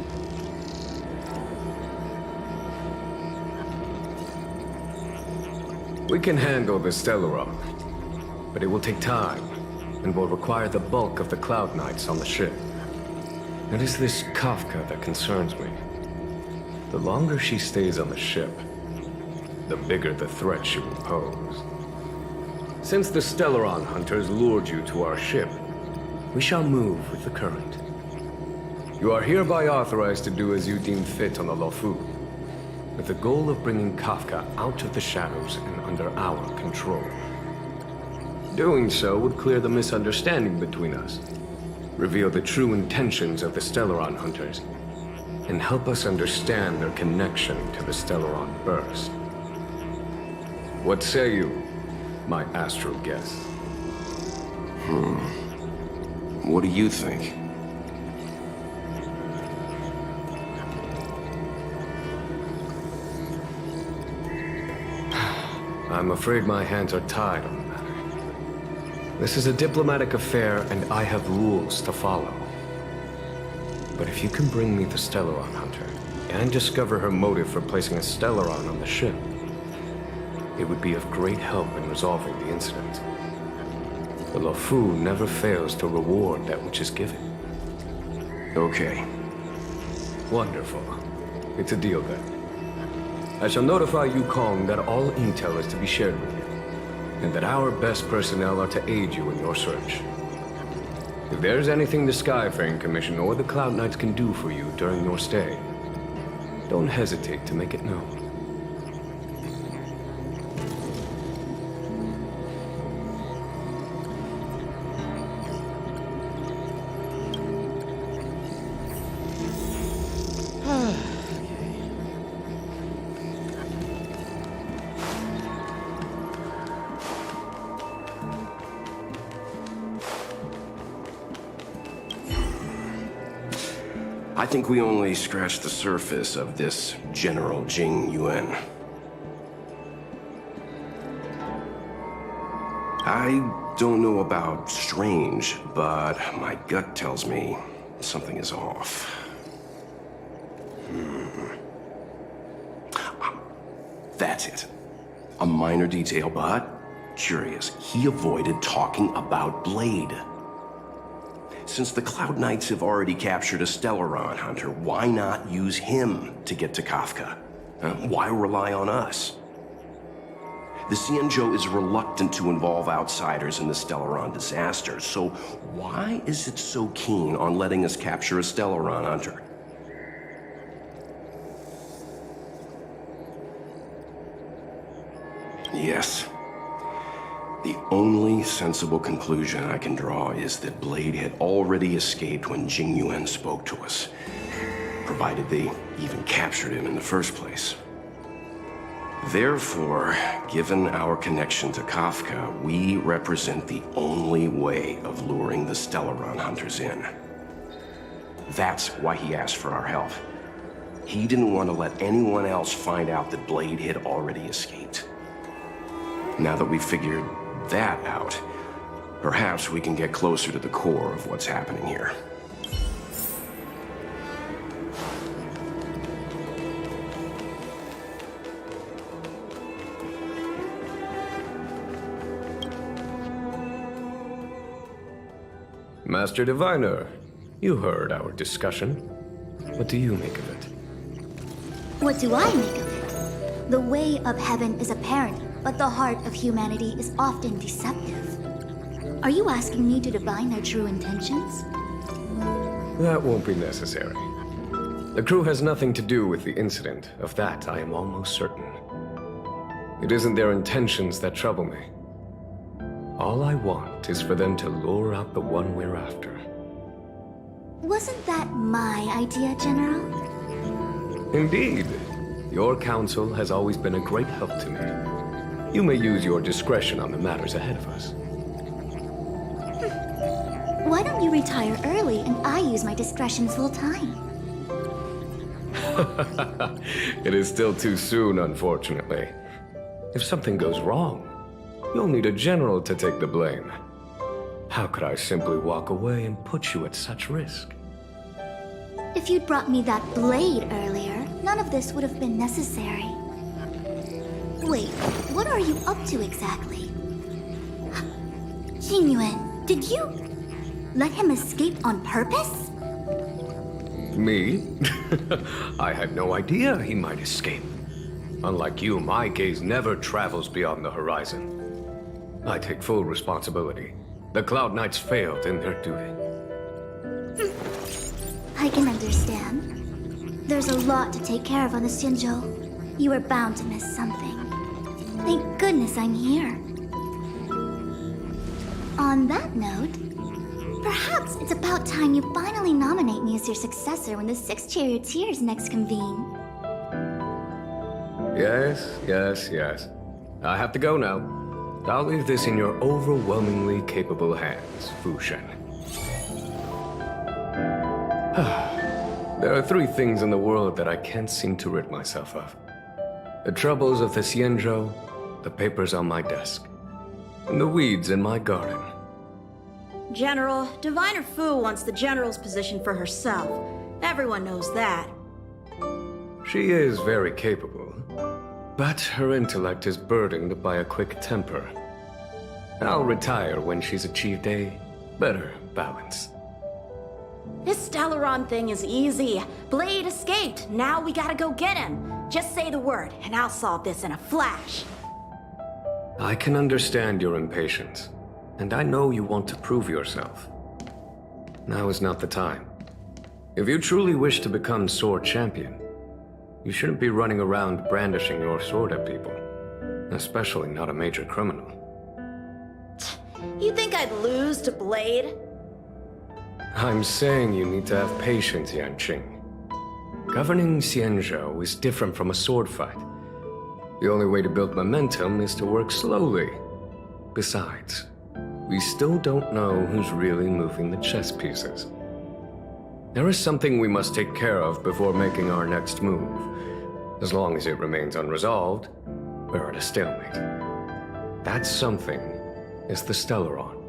N: We can handle the Stellaron, but it will take time, and will require the bulk of the Cloud Knights on the ship. It is this Kafka that concerns me. The longer she stays on the ship, the bigger the threat she will pose. Since the Stellaron hunters lured you to our ship, we shall move with the current. You are hereby authorized to do as you deem fit on the Lofu, with the goal of bringing Kafka out of the shadows and under our control. Doing so would clear the misunderstanding between us, reveal the true intentions of the Stellaron hunters, and help us understand their connection to the Stellaron burst. What say you, my astral guest?
F: What do you think?
N: I'm afraid my hands are tied on the matter. This is a diplomatic affair, and I have rules to follow. But if you can bring me the Stellaron hunter, and discover her motive for placing a Stellaron on the ship, it would be of great help in resolving the incident. The Lofu never fails to reward that which is given.
F: Okay.
N: Wonderful. It's a deal then. I shall notify Yukong that all intel is to be shared with you, and that our best personnel are to aid you in your search. If there's anything the Skyfaring Commission or the Cloud Knights can do for you during your stay, don't hesitate to make it known.
F: I think we only scratched the surface of this General Jing Yuan. I don't know about strange, but my gut tells me something is off. That's it. A minor detail, but curious. He avoided talking about Blade. Since the Cloud Knights have already captured a Stellaron hunter, why not use him to get to Kafka? Why rely on us? The Xianzhou is reluctant to involve outsiders in the Stellaron disaster, so why is it so keen on letting us capture a Stellaron hunter? Yes. The only sensible conclusion I can draw is that Blade had already escaped when Jing Yuan spoke to us, provided they even captured him in the first place. Therefore, given our connection to Kafka, we represent the only way of luring the Stellaron hunters in. That's why he asked for our help. He didn't want to let anyone else find out that Blade had already escaped. Now that we've figured that out, perhaps we can get closer to the core of what's happening here.
N: Master Diviner, you heard our discussion. What do you make of it?
O: What do I make of it? The way of heaven is apparent, but the heart of humanity is often deceptive. Are you asking me to divine their true intentions?
N: That won't be necessary. The crew has nothing to do with the incident. Of that, I am almost certain. It isn't their intentions that trouble me. All I want is for them to lure out the one we're after.
O: Wasn't that my idea, General?
N: Indeed. Your counsel has always been a great help to me. You may use your discretion on the matters ahead of us.
O: Why don't you retire early and I use my discretion full time?
N: It is still too soon, unfortunately. If something goes wrong, you'll need a general to take the blame. How could I simply walk away and put you at such risk?
O: If you'd brought me that blade earlier, none of this would have been necessary. Wait, what are you up to exactly? Jingyuan, did you let him escape on purpose?
N: Me? I had no idea he might escape. Unlike you, my gaze never travels beyond the horizon. I take full responsibility. The Cloud Knights failed in their duty.
O: I can understand. There's a lot to take care of on the Xianzhou. You were bound to miss something. Thank goodness I'm here. On that note, perhaps it's about time you finally nominate me as your successor when the Six Charioteers next convene.
N: Yes. I have to go now. I'll leave this in your overwhelmingly capable hands, Fu Shen. There are 3 things in the world that I can't seem to rid myself of. The troubles of the Xianzhou, the papers on my desk, and the weeds in my garden.
P: General, Diviner Fu wants the General's position for herself. Everyone knows that.
N: She is very capable, but her intellect is burdened by a quick temper. I'll retire when she's achieved a better balance.
P: This Stellaron thing is easy. Blade escaped. Now we gotta go get him. Just say the word, and I'll solve this in a flash.
N: I can understand your impatience, and I know you want to prove yourself. Now is not the time. If you truly wish to become sword champion, you shouldn't be running around brandishing your sword at people, especially not a major criminal.
P: You think I'd lose to Blade?
N: I'm saying you need to have patience, Yanqing. Governing Xianzhou is different from a sword fight. The only way to build momentum is to work slowly. Besides, we still don't know who's really moving the chess pieces. There is something we must take care of before making our next move. As long as it remains unresolved, we're at a stalemate. That something is the Stellaron.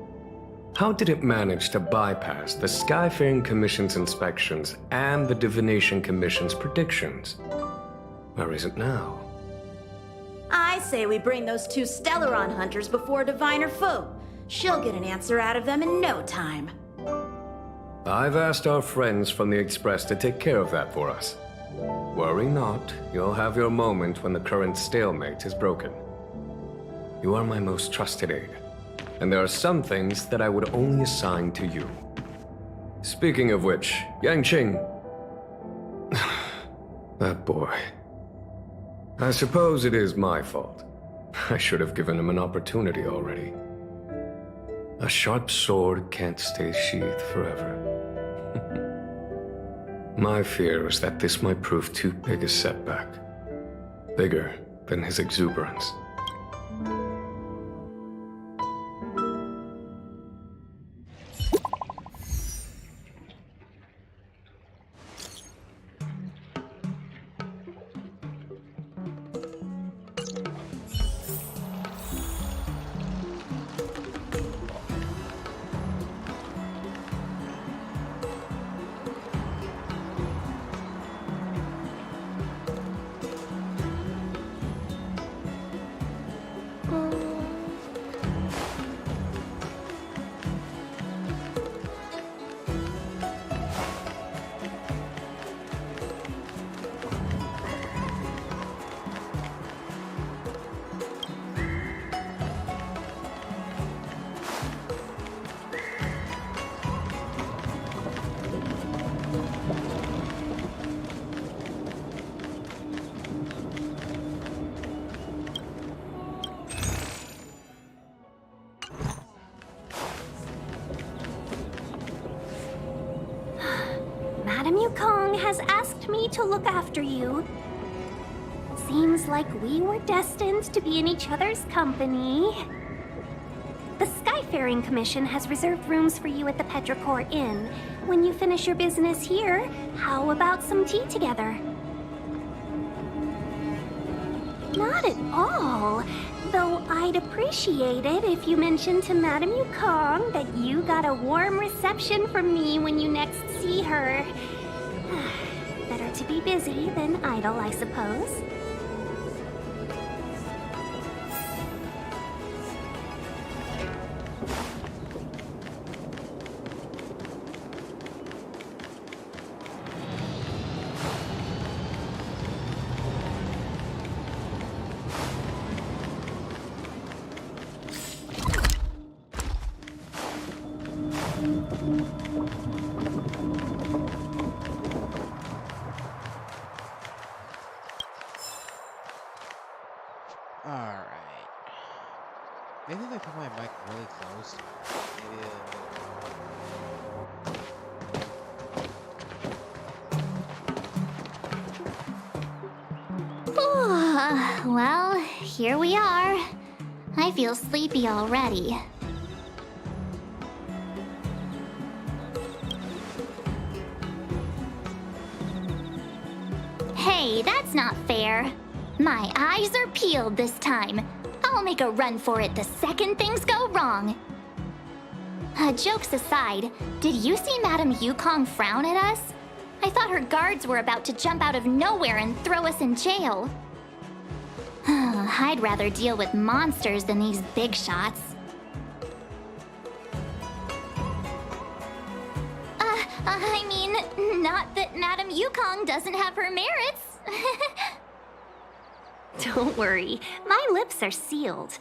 N: How did it manage to bypass the Skyfaring Commission's inspections and the Divination Commission's predictions? Where is it now?
P: I say we bring those 2 Stellaron hunters before Diviner Fu. She'll get an answer out of them in no time.
N: I've asked our friends from the Express to take care of that for us. Worry not, you'll have your moment when the current stalemate is broken. You are my most trusted aide, and there are some things that I would only assign to you. Speaking of which, Yanqing... that boy... I suppose it is my fault. I should have given him an opportunity already. A sharp sword can't stay sheathed forever. My fear is that this might prove too big a setback. Bigger than his exuberance.
C: Madame Yukong has asked me to look after you. Seems like we were destined to be in each other's company. The Skyfaring Commission has reserved rooms for you at the Petrichor Inn. When you finish your business here, how about some tea together? Not at all. Though I'd appreciate it if you mentioned to Madame Yukong that you got a warm reception from me when you next see her. Better to be busy than idle, I suppose.
A: Alright. Maybe if I put my mic really close, maybe
D: Well, here we are. I feel sleepy already. Hey, that's not fair. My eyes are peeled this time. I'll make a run for it the second things go wrong. Jokes aside, did you see Madame Yukong frown at us? I thought her guards were about to jump out of nowhere and throw us in jail. I'd rather deal with monsters than these big shots. I mean, not that Madame Yukong doesn't have her merits.
C: Don't worry, my lips are sealed.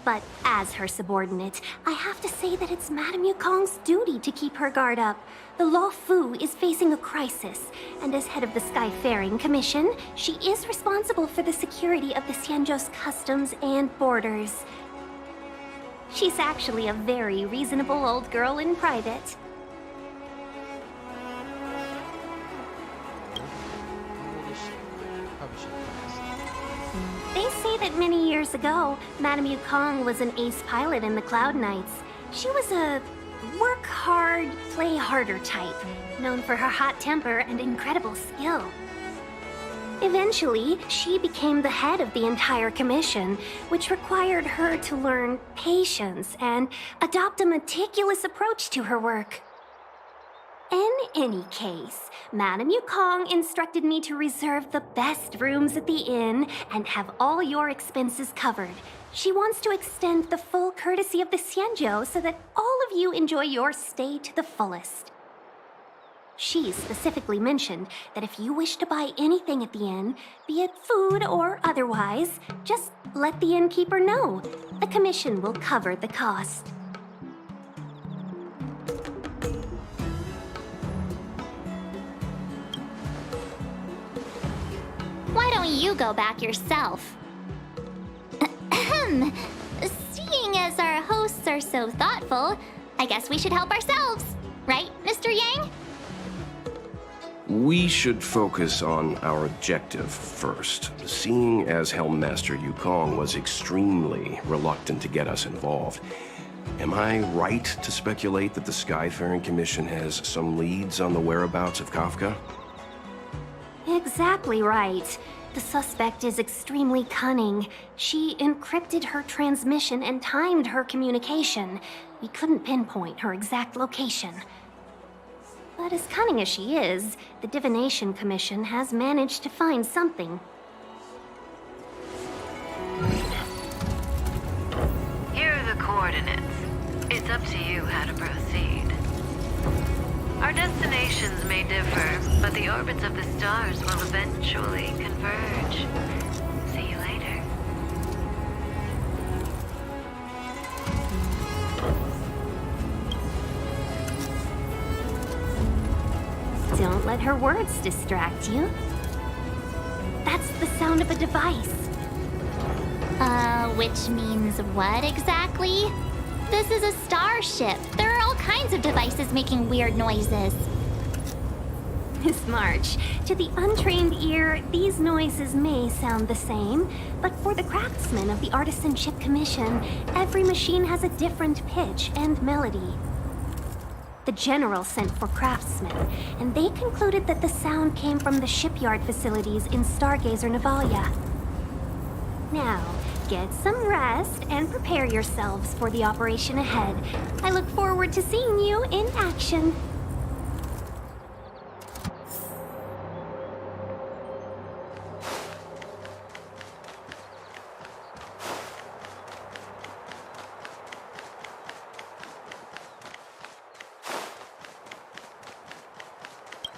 C: But as her subordinate, I have to say that it's Madame Yukong's duty to keep her guard up. The Law Fu is facing a crisis, and as head of the Skyfaring Commission, she is responsible for the security of the Xianzhou's customs and borders. She's actually a very reasonable old girl in private. They say that many years ago, Madame Yukong was an ace pilot in the Cloud Knights. She was a work hard, play harder type, known for her hot temper and incredible skill. Eventually, she became the head of the entire commission, which required her to learn patience and adopt a meticulous approach to her work. In any case, Madame Yukong instructed me to reserve the best rooms at the inn and have all your expenses covered. She wants to extend the full courtesy of the Xianzhou so that all of you enjoy your stay to the fullest. She specifically mentioned that if you wish to buy anything at the inn, be it food or otherwise, just let the innkeeper know. The commission will cover the cost.
D: Why don't you go back yourself? Seeing as our hosts are so thoughtful, I guess we should help ourselves. Right, Mr. Yang?
F: We should focus on our objective first. Seeing as Helmmaster Yukong was extremely reluctant to get us involved, am I right to speculate that the Skyfaring Commission has some leads on the whereabouts of Kafka?
C: Exactly right. The suspect is extremely cunning. She encrypted her transmission and timed her communication. We couldn't pinpoint her exact location. But as cunning as she is, the Divination Commission has managed to find something.
E: Here are the coordinates. It's up to you how to proceed. Our destinations may differ, but the orbits of the stars will eventually converge. See you later.
C: Don't let her words distract you. That's the sound of a device.
D: Which means what exactly? This is a starship. There are all kinds of devices making weird noises.
C: Miss March, to the untrained ear, these noises may sound the same, but for the craftsmen of the Artisanship Commission, every machine has a different pitch and melody. The General sent for craftsmen, and they concluded that the sound came from the shipyard facilities in Stargazer Navalia. Now, get some rest and prepare yourselves for the operation ahead. I look forward to seeing you in action.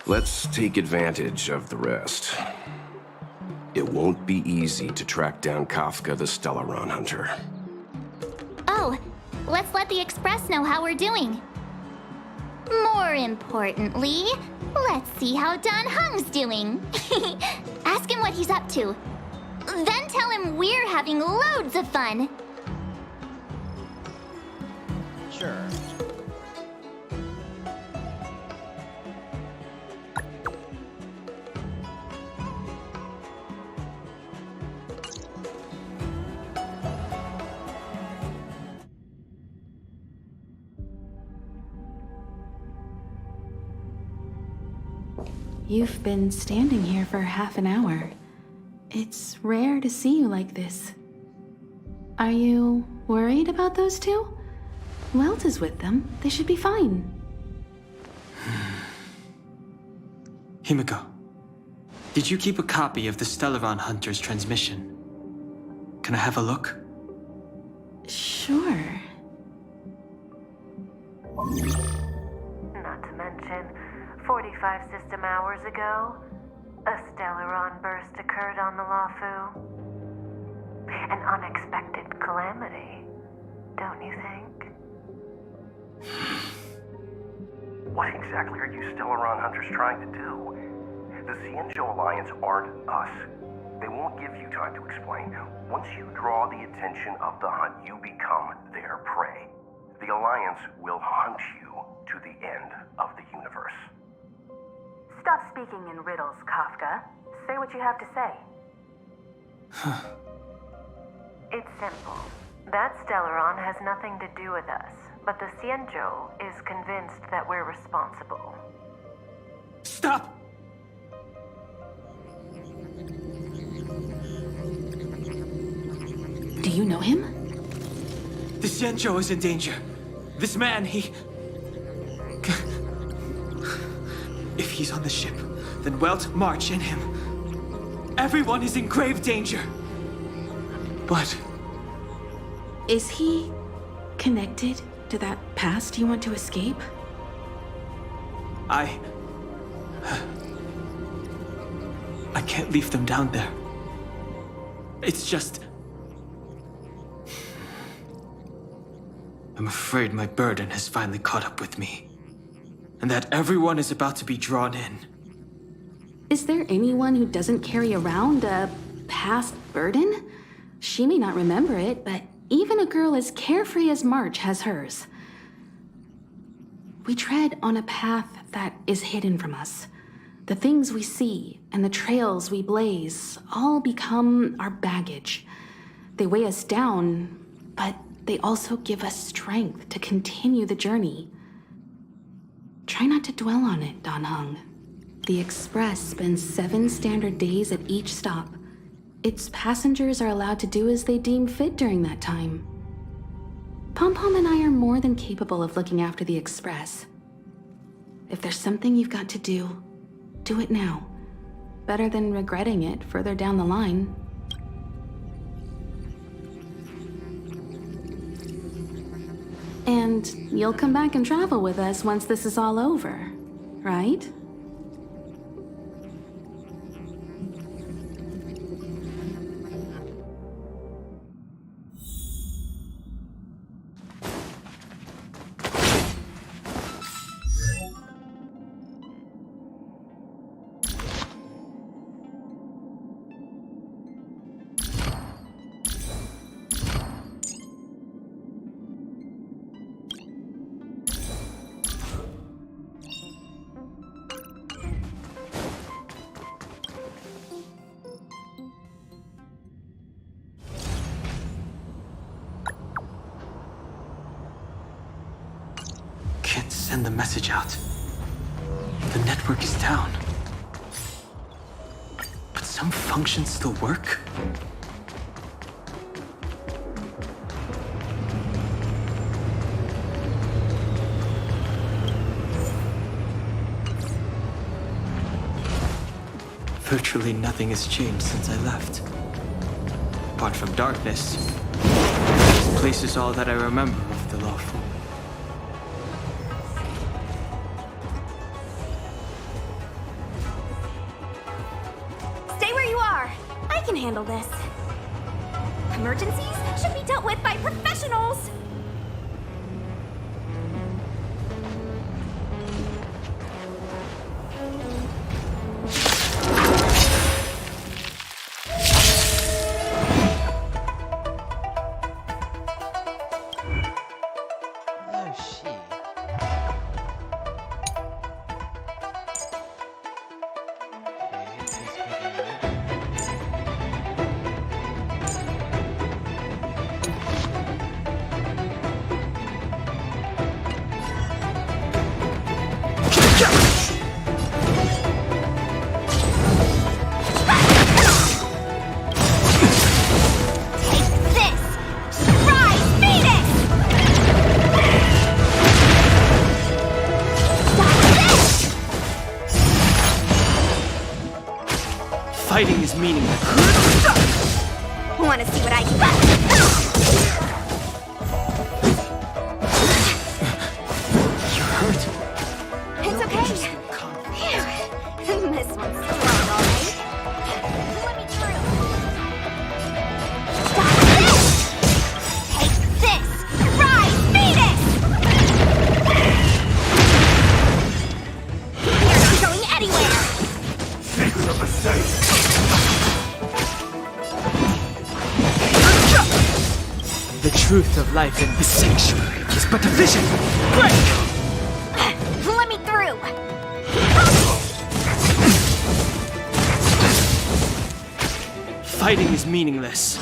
F: Let's take advantage of the rest. It won't be easy to track down Kafka the Stellaron Hunter.
D: Oh, let's let the Express know how we're doing. More importantly, let's see how Dan Heng's doing. Ask him what he's up to. Then tell him we're having loads of fun.
A: Sure.
B: You've been standing here for half an hour. It's rare to see you like this. Are you worried about those two? Welt is with them. They should be fine.
G: Himiko, did you keep a copy of the Stellaron Hunter's transmission? Can I have a look?
B: Sure.
L: Not to mention, 45 system hours ago, a Stellaron burst occurred on the Lafu. An unexpected calamity, don't you think?
F: What exactly are you Stellaron Hunters trying to do? The Xianzhou Alliance aren't us. They won't give you time to explain. Once you draw the attention of the hunt, you become their prey. The Alliance will hunt you to the end of the universe.
L: Stop speaking in riddles, Kafka. Say what you have to say. It's simple. That Stellaron has nothing to do with us, but the Xianzhou is convinced that we're responsible.
G: Stop!
B: Do you know him?
G: The Xianzhou is in danger. This man, he... If he's on the ship, then Welt, March, and him. Everyone is in grave danger. But...
B: Is he connected to that past you want to escape?
G: I can't leave them down there. It's just... I'm afraid my burden has finally caught up with me. And that everyone is about to be drawn in.
B: Is there anyone who doesn't carry around a past burden? She may not remember it, but even a girl as carefree as March has hers. We tread on a path that is hidden from us. The things we see and the trails we blaze all become our baggage. They weigh us down, but they also give us strength to continue the journey. Try not to dwell on it, Dan Heng. The Express spends 7 standard days at each stop. Its passengers are allowed to do as they deem fit during that time. Pom-Pom and I are more than capable of looking after the Express. If there's something you've got to do, do it now. Better than regretting it further down the line. And you'll come back and travel with us once this is all over, right?
G: Can't send the message out. The network is down. But some functions still work? Virtually nothing has changed since I left. Apart from darkness, this place is all that I remember of the lawful.
P: Stay where you are. I can handle this. Emergencies should be dealt with by professionals.
A: she? Okay, he's picking up.
G: Fighting is meaningless.
C: Want to see what I can
G: You're hurt.
C: It's okay. Phew. This one's strong, all right. Let me through. Stop this! Take this! Rise, Phoenix! You're not going anywhere!
K: Secret of the safe.
G: The truth of life in the sanctuary is but a vision. Break!
C: Let me through!
G: Fighting is meaningless.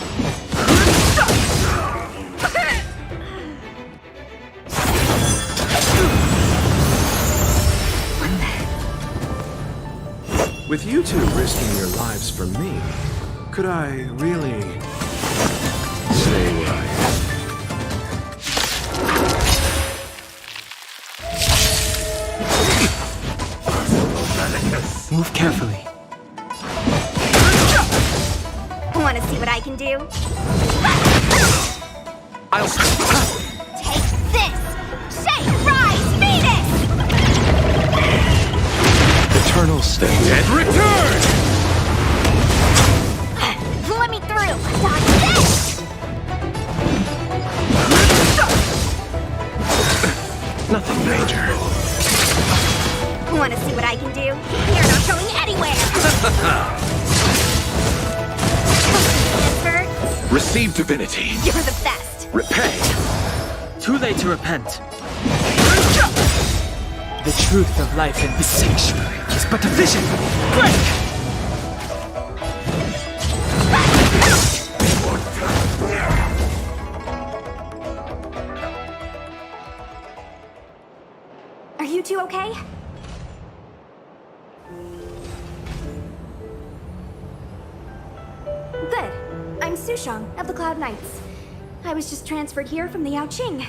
N: With you two risking your lives for me, could I really stay where I am?
G: Move carefully.
C: Want to see what I can do?
G: I'll
C: Take this! Shake, rise, Phoenix!
N: Eternal state.
K: Return!
C: Let me through! Dodge this!
N: Nothing major.
C: Want to see what I can do? You're not going anywhere! Transfer,
K: Receive divinity.
C: you're the best!
K: Repay.
G: Too late to repent. The truth of life in the sanctuary is but a vision. Break!
C: Are you two okay? Good. I'm Sushang of the Cloud Knights. I was just transferred here from the Yaoqing.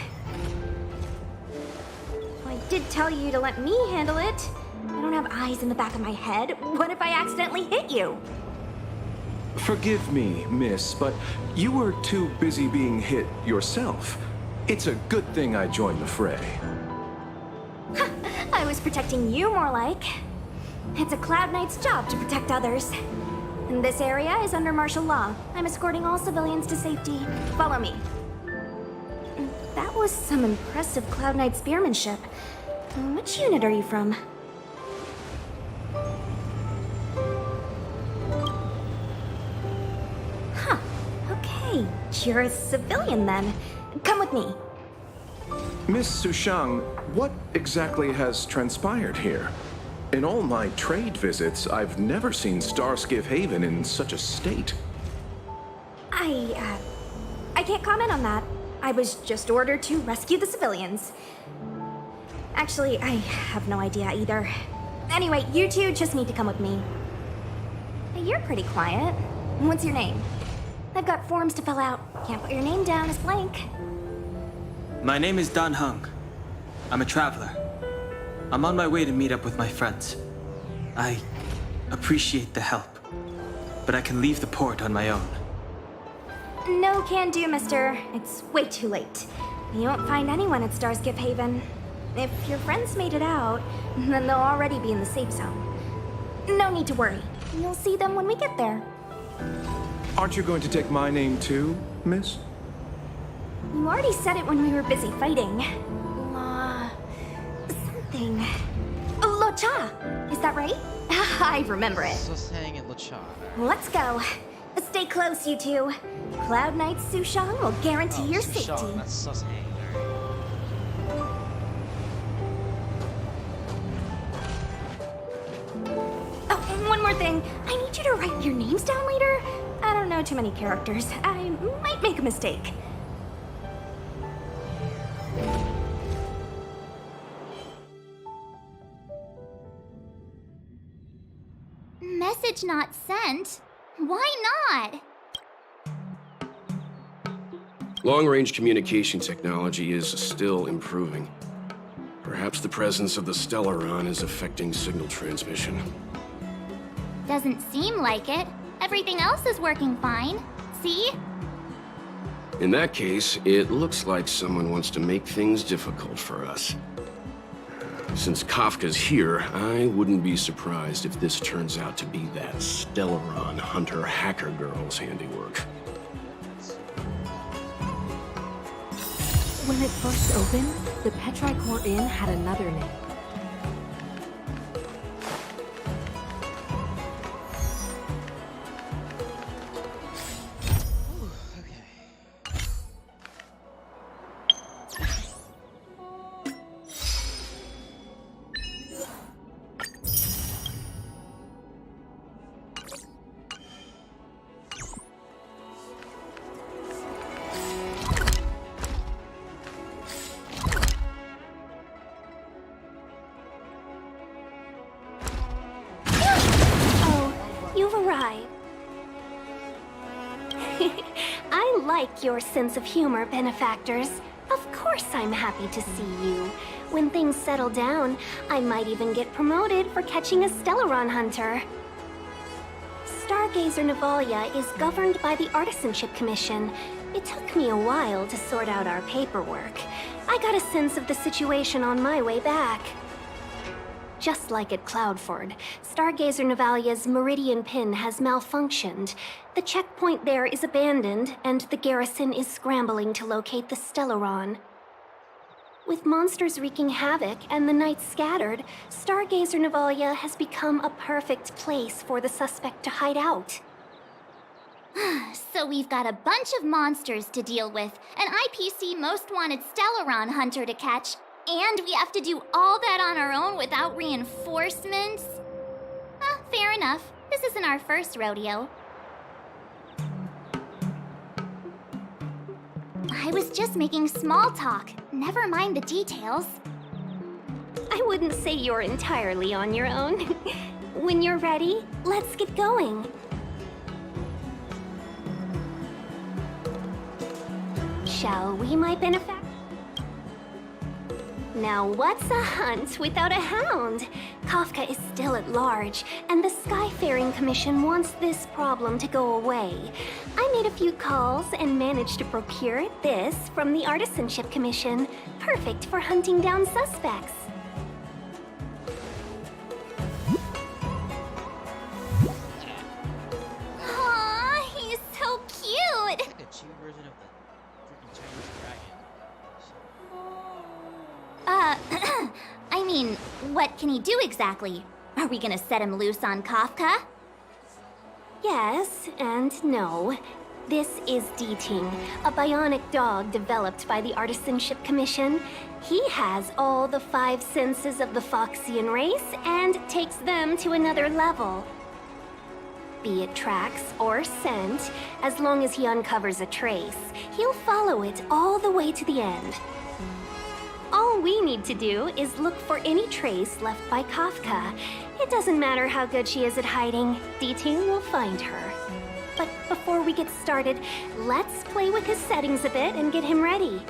C: I did tell you to let me handle it. I don't have eyes in the back of my head. What if I accidentally hit you?
N: Forgive me, miss, but you were too busy being hit yourself. It's a good thing I joined the fray.
C: I was protecting you more like. It's a Cloud Knight's job to protect others. And this area is under martial law. I'm escorting all civilians to safety. Follow me. That was some impressive Cloud Knight spearmanship. Which unit are you from? Huh. Okay. You're a civilian then. Come with me.
N: Miss Sushang, what exactly has transpired here? In all my trade visits, I've never seen Starskiff Haven in such a state.
C: I can't comment on that. I was just ordered to rescue the civilians. Actually, I have no idea either. Anyway, you two just need to come with me. Hey, you're pretty quiet. What's your name? I've got forms to fill out. Can't put your name down as blank.
G: My name is Dan Hung. I'm a traveler. I'm on my way to meet up with my friends. I appreciate the help, but I can leave the port on my own.
C: No can do, mister. It's way too late. You won't find anyone at Starskiff Haven. If your friends made it out, then they'll already be in the safe zone. No need to worry. You'll see them when we get there.
N: Aren't you going to take my name too, miss?
C: You already said it when we were busy fighting. Something. Locha! Is that right? I remember it.
A: Let's hang in Lachar.
C: Let's go. Stay close, you two. Cloud Knight Sushang will guarantee your safety.
A: That's Sus Hang.
C: thing. I need you to write your names down later. I don't know too many characters. I might make a mistake.
D: Message not sent? Why not?
F: Long-range communication technology is still improving. Perhaps the presence of the Stellaron is affecting signal transmission.
D: Doesn't seem like it. Everything else is working fine. See?
F: In that case, it looks like someone wants to make things difficult for us. Since Kafka's here, I wouldn't be surprised if this turns out to be that Stellaron Hunter hacker girl's handiwork.
Q: When it first opened, the Petrichor Inn had another name.
C: You've arrived. I like your sense of humor, benefactors. Of course I'm happy to see you. When things settle down, I might even get promoted for catching a Stellaron hunter. Stargazer Navalia is governed by the Artisanship Commission. It took me a while to sort out our paperwork. I got a sense of the situation on my way back. Just like at Cloudford, Stargazer Navalia's Meridian Pin has malfunctioned. The checkpoint there is abandoned, and the garrison is scrambling to locate the Stellaron. With monsters wreaking havoc and the night scattered, Stargazer Navalia has become a perfect place for the suspect to hide out.
D: So we've got a bunch of monsters to deal with, an IPC Most Wanted Stellaron hunter to catch, and we have to do all that on our own without reinforcements? Fair enough. This isn't our first rodeo. I was just making small talk. Never mind the details.
C: I wouldn't say you're entirely on your own. When you're ready, let's get going. Shall we, my benefactor? Now what's a hunt without a hound? Kafka is still at large, and the Skyfaring Commission wants this problem to go away. I made a few calls and managed to procure this from the Artisanship Commission. Perfect for hunting down suspects.
D: Aww, he's so cute!
A: It's like a cheap version of the freaking Chinese dragon.
D: I mean, what can he do exactly? Are we gonna set him loose on Kafka?
C: Yes and no. This is D-Ting, a bionic dog developed by the Artisanship Commission. He has all the 5 senses of the Foxian race and takes them to another level. Be it tracks or scent, as long as he uncovers a trace, he'll follow it all the way to the end. All we need to do is look for any trace left by Kafka. It doesn't matter how good she is at hiding, D-Ting will find her. But before we get started, let's play with his settings a bit and get him ready.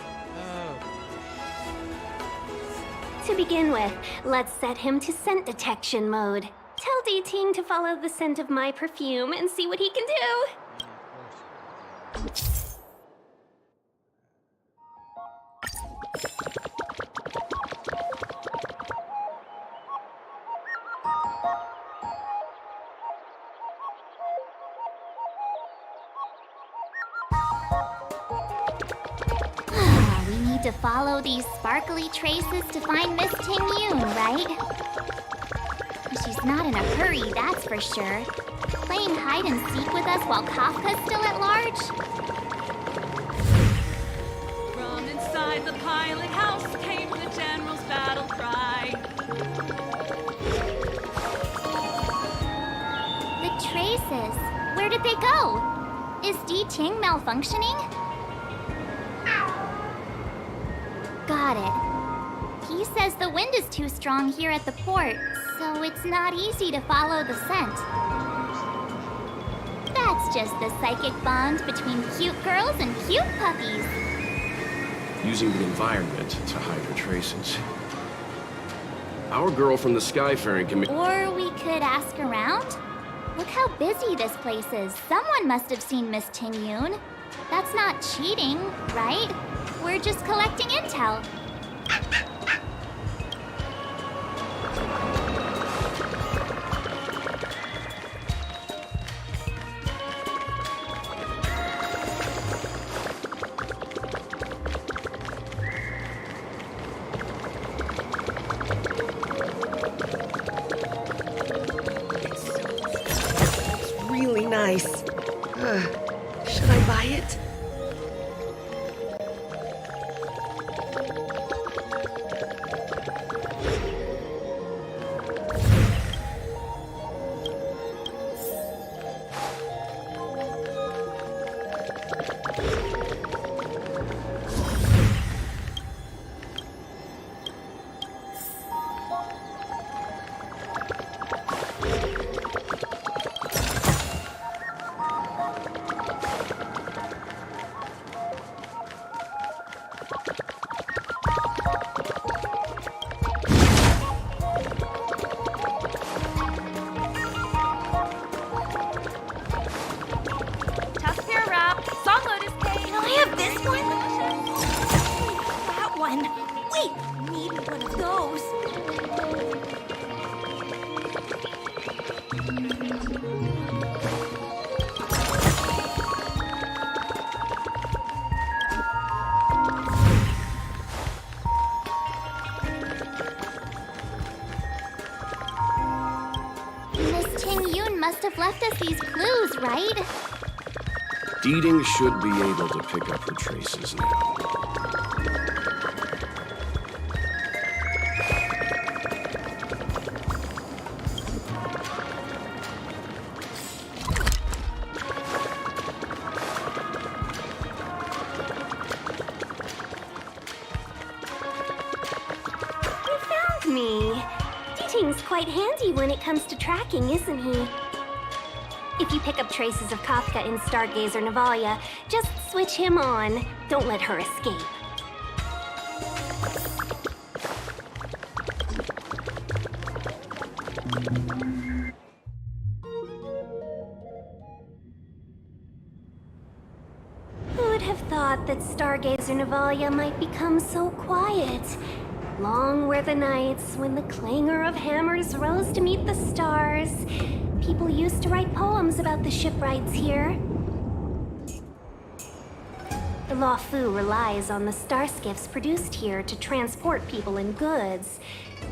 C: To begin with, let's set him to scent detection mode. Tell D-Ting to follow the scent of my perfume and see what he can do.
D: We need to follow these sparkly traces to find Miss Ting-Yun, right? She's not in a hurry, that's for sure. Playing hide and seek with us while Kafka's still at large?
R: From inside the piling house came the general's battle cry.
D: did they go? Is Di Ting malfunctioning? Got it. He says the wind is too strong here at the port, so it's not easy to follow the scent. That's just the psychic bond between cute girls and cute puppies.
F: Using the environment to hide her traces. Our girl from the Skyfaring Committee.
D: Or we could ask around? Look how busy this place is. Someone must have seen Miss Ting Yun. That's not cheating, right? We're just collecting intel.
S: Really nice. Should I buy it?
D: Must have left us these clues, right?
F: Deeding should be able to pick up her traces now.
C: You found me. Deeting's quite handy when it comes to tracking, isn't he? If you pick up traces of Kafka in Stargazer Navalia, just switch him on. Don't let her escape. Who would have thought that Stargazer Navalia might become so quiet? Long were the nights when the clangor of hammers rose to meet the stars. People used to write poems about the shipwrights here. The Lafu relies on the starskiffs produced here to transport people and goods.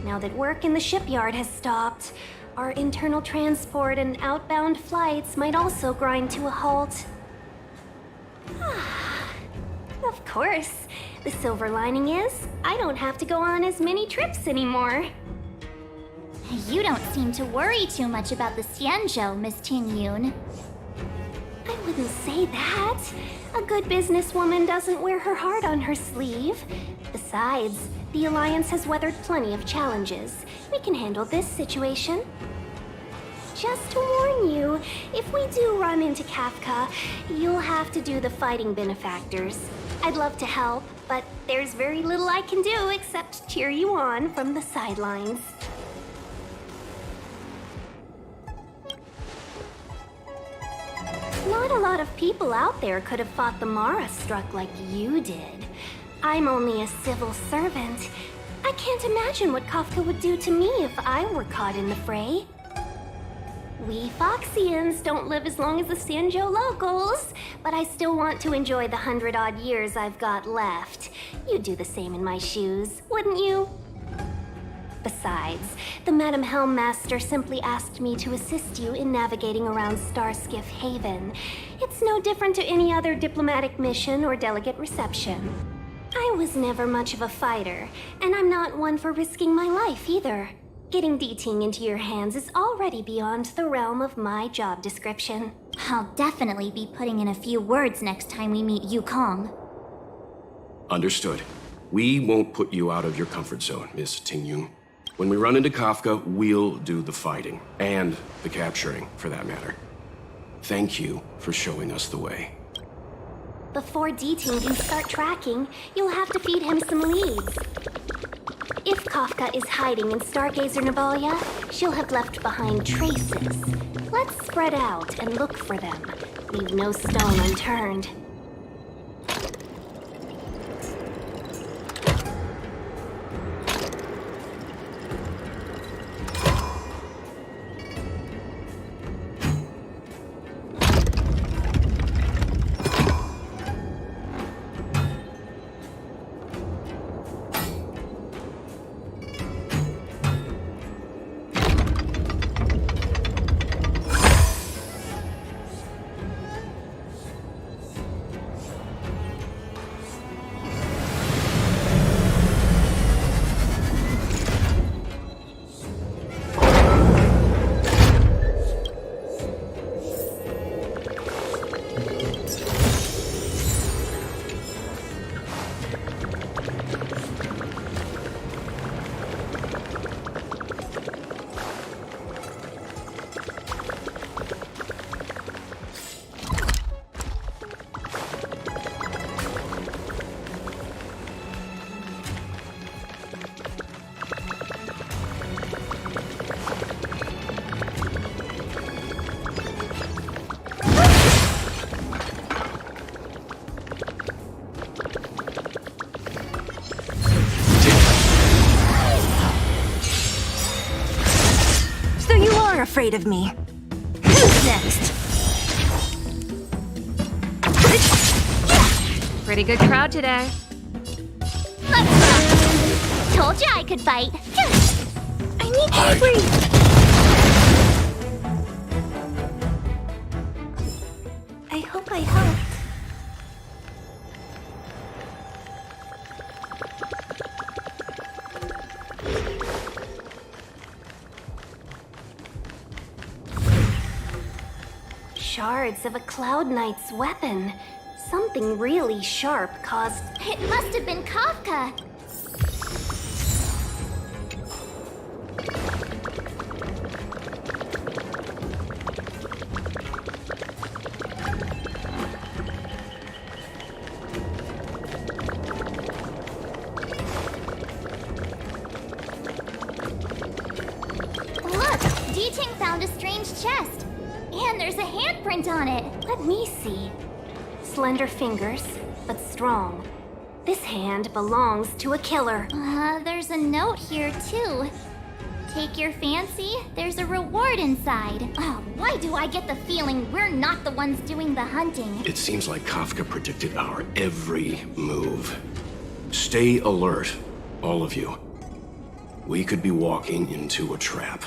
C: Now that work in the shipyard has stopped, our internal transport and outbound flights might also grind to a halt. Of course. The silver lining is, I don't have to go on as many trips anymore.
D: You don't seem to worry too much about the Xianzhou, Miss Ting Yun.
C: I wouldn't say that. A good businesswoman doesn't wear her heart on her sleeve. Besides, the Alliance has weathered plenty of challenges. We can handle this situation. Just to warn you, if we do run into Kafka, you'll have to do the fighting benefactors. I'd love to help, but there's very little I can do except cheer you on from the sidelines. Not a lot of people out there could have fought the Mara struck like you did. I'm only a civil servant. I can't imagine what Kafka would do to me if I were caught in the fray. We Foxians don't live as long as the Xianzhou locals, but I still want to enjoy the 100-odd years I've got left. You'd do the same in my shoes, wouldn't you? Besides, the Madam Helmmaster simply asked me to assist you in navigating around Starskiff Haven. It's no different to any other diplomatic mission or delegate reception. I was never much of a fighter, and I'm not one for risking my life either. Getting Di Ting into your hands is already beyond the realm of my job description.
D: I'll definitely be putting in a few words next time we meet Yukong.
F: Understood. We won't put you out of your comfort zone, Miss Tingyun. When we run into Kafka, we'll do the fighting. And the capturing, for that matter. Thank you for showing us the way.
C: Before D-Ting can start tracking, you'll have to feed him some leads. If Kafka is hiding in Stargazer Navalia, she'll have left behind traces. Let's spread out and look for them. Leave no stone unturned.
P: Afraid of me. Who's next?
Q: Pretty good crowd today.
D: Let's go. Told you I could fight.
C: I need to breathe. I hope I helped. Shards of a Cloud Knight's weapon. Something really sharp caused...
D: It must have been Kafka. Look, D-Ting found a strange chest. And there's a handprint on it.
C: Let me see. Slender fingers, but strong. This hand belongs to a killer.
D: There's a note here, too. Take your fancy, there's a reward inside. Oh, why do I get the feeling we're not the ones doing the hunting?
F: It seems like Kafka predicted our every move. Stay alert, all of you. We could be walking into a trap.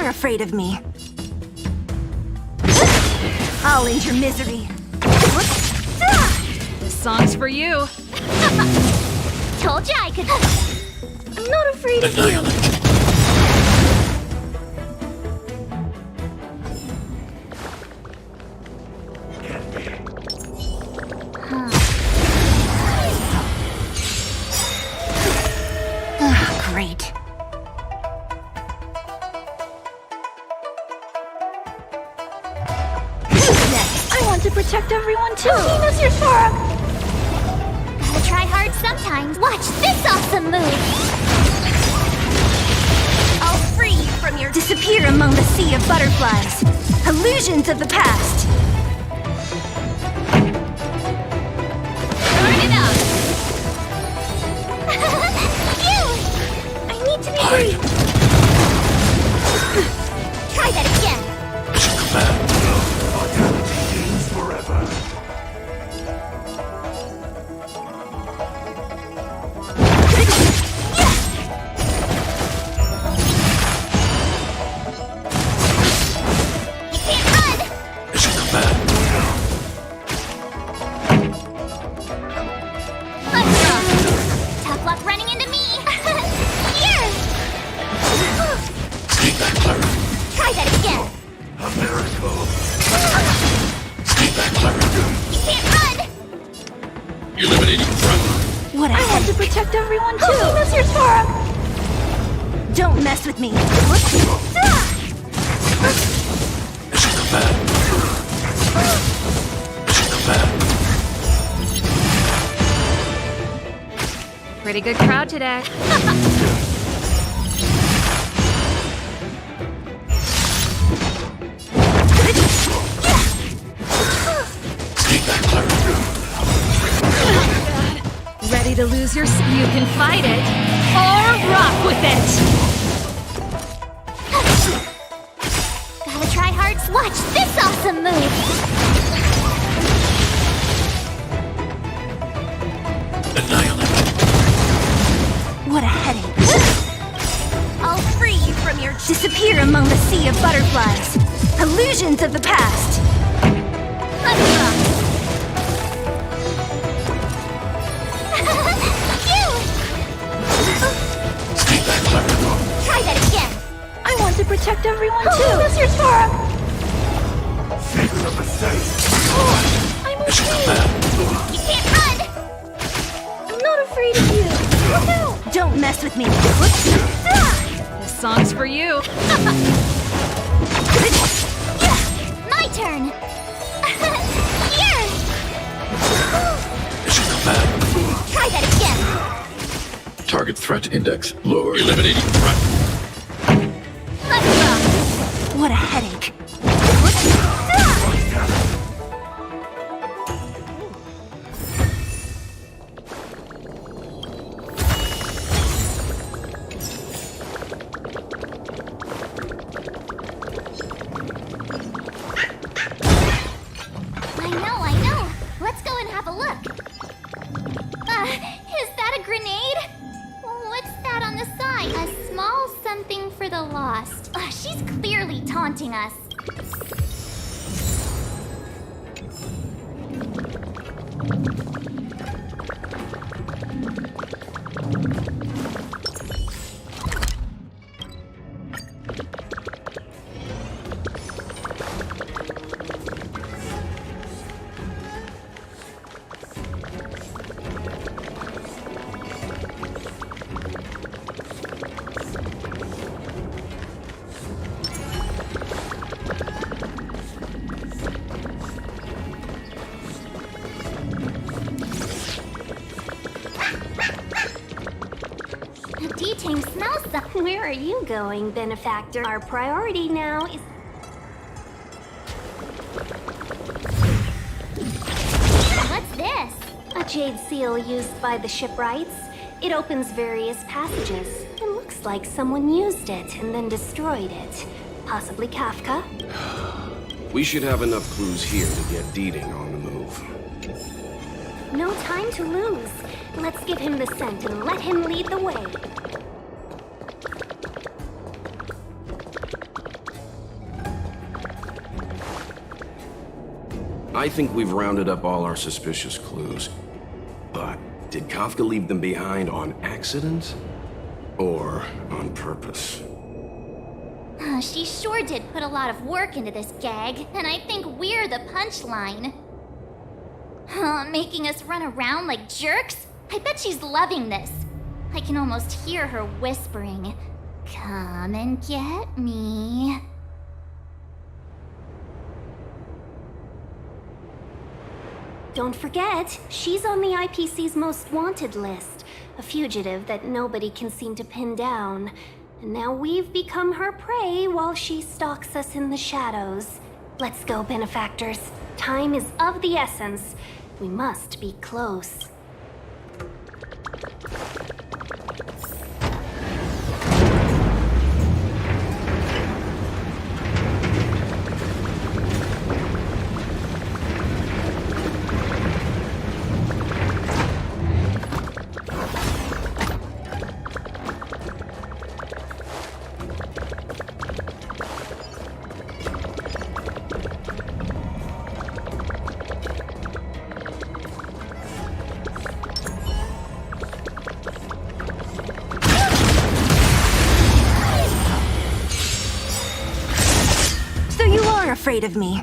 P: Afraid of me. I'll end your misery.
Q: This song's for you.
D: Told you I could.
C: I'm not afraid of you.
P: Great.
C: To protect everyone too. That's your farm.
D: Gotta try hard sometimes. Watch this awesome move.
C: I'll free you from your disappear among the sea of butterflies. Illusions of the past.
D: Turn it up.
C: I need to be brief.
K: Eliminating front.
P: What
C: I want to protect everyone too! Oh, Mr. Sparrow! Don't mess with me!
J: Pretty good crowd today. Ready to lose your You can fight it, or rock with it!
D: Gotta try hard. Watch this awesome move!
C: What a headache. I'll free you from your... Disappear among the sea of butterflies. Illusions of the past.
D: Try that again!
C: I want to protect everyone too! Mr. Sparrow!
K: Secret of the safe.
C: I'm okay!
D: You can't run!
C: I'm not afraid of you! Woohoo! Don't mess with me!
J: This song's for you.
D: My turn! Here! Try that again!
K: Target threat index lower. Eliminating front.
C: What a headache!
D: I know. Let's go and have a look. Is that a grenade? What's that on the side? A small something for the lost. She's clearly taunting us. D-Ting smells something.
C: Where are you going, benefactor? Our priority now is...
D: What's this?
C: A jade seal used by the shipwrights. It opens various passages. It looks like someone used it and then destroyed it. Possibly Kafka?
F: We should have enough clues here to get D-Ting on the move.
C: No time to lose. Let's give him the scent and let him lead the way.
F: I think we've rounded up all our suspicious clues. But did Kafka leave them behind on accident? Or on purpose?
D: She sure did put a lot of work into this gag, and I think we're the punchline. Making us run around like jerks? I bet she's loving this. I can almost hear her whispering, "Come and get me."
C: Don't forget, she's on the IPC's most wanted list. A fugitive that nobody can seem to pin down. And now we've become her prey while she stalks us in the shadows. Let's go, benefactors. Time is of the essence. We must be close. Afraid of me.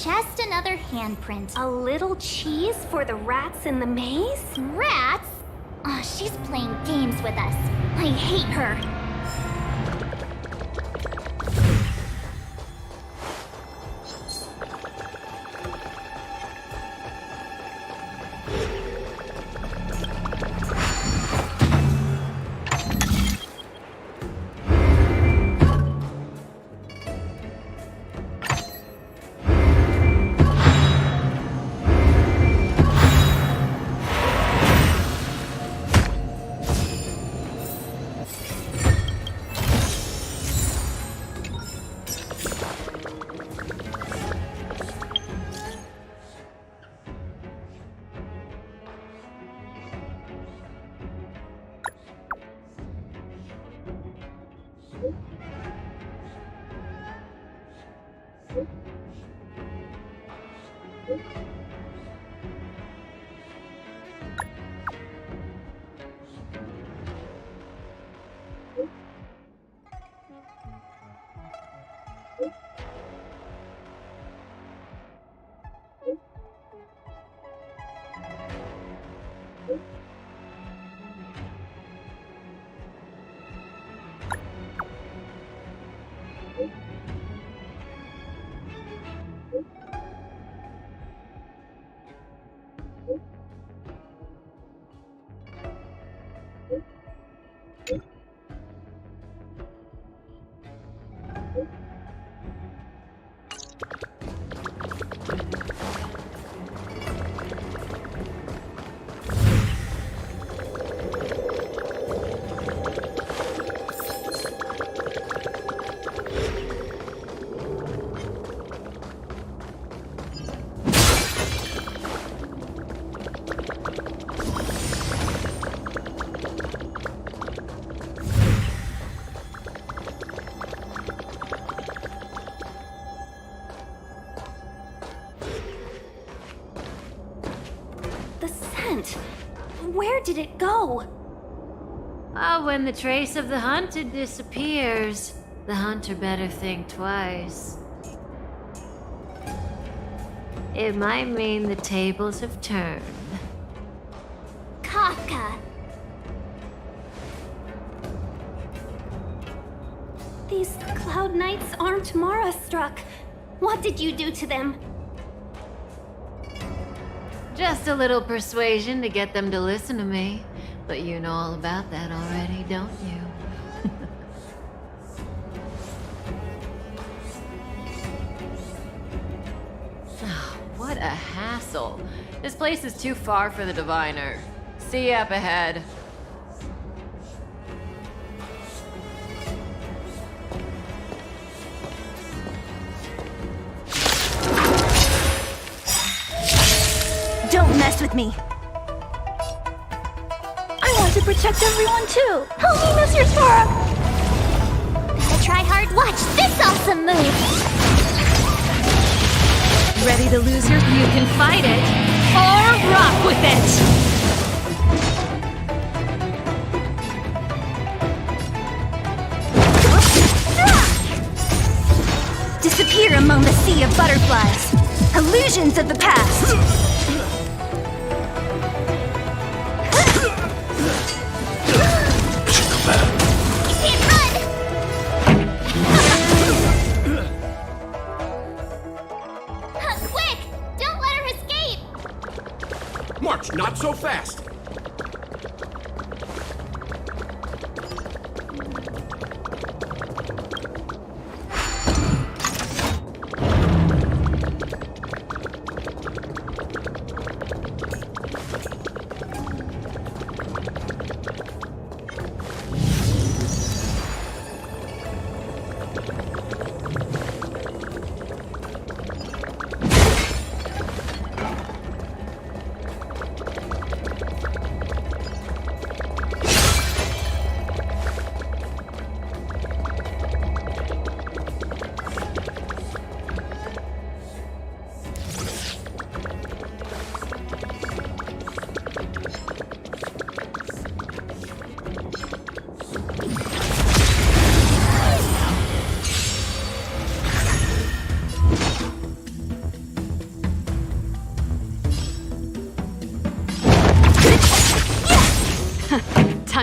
D: Just another handprint.
C: A little cheese for the rats in the maze?
D: Rats? Oh, she's playing games with us. I hate her.
C: Where did it go?
E: Ah, when the trace of the hunted disappears, the hunter better think twice. It might mean the tables have turned.
D: Kafka.
C: These Cloud Knights aren't Mara struck. What did you do to them?
E: Just a little persuasion to get them to listen to me. But you know all about that already, don't you? Oh, what a hassle. This place is too far for the diviner. See you up ahead.
C: Don't mess with me. I want to protect everyone too. Help me, Mr. Spark.
D: Gotta try hard. Watch this awesome move.
J: Ready to lose your... You can fight it, or rock with it!
C: Disappear among the sea of butterflies. Illusions of the past.
F: March, not so fast!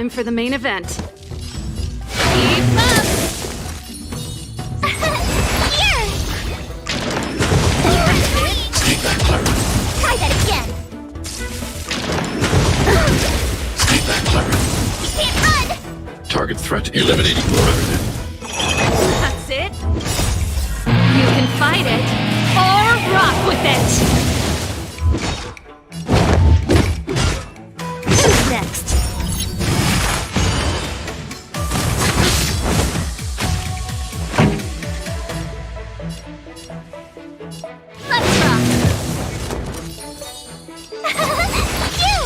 J: Time for the main event.
D: Keep up! Here! Try that again!
K: Stay back, Clara.
D: You can't run!
K: Target threat eliminated.
J: That's it. You can fight it, or rock with it.
O: Who's next?
D: Let's rock! You!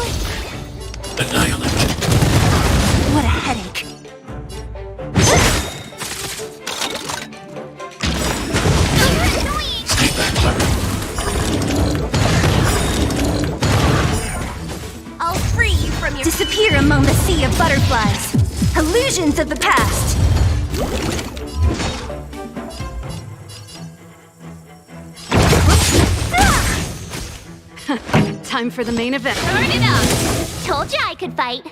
K: Annihilate.
O: What a headache.
K: Stay back, Clara.
C: I'll free you from your... Disappear among the sea of butterflies. Illusions of the past.
J: Time for the main event.
D: Turn it up! Told you I could fight.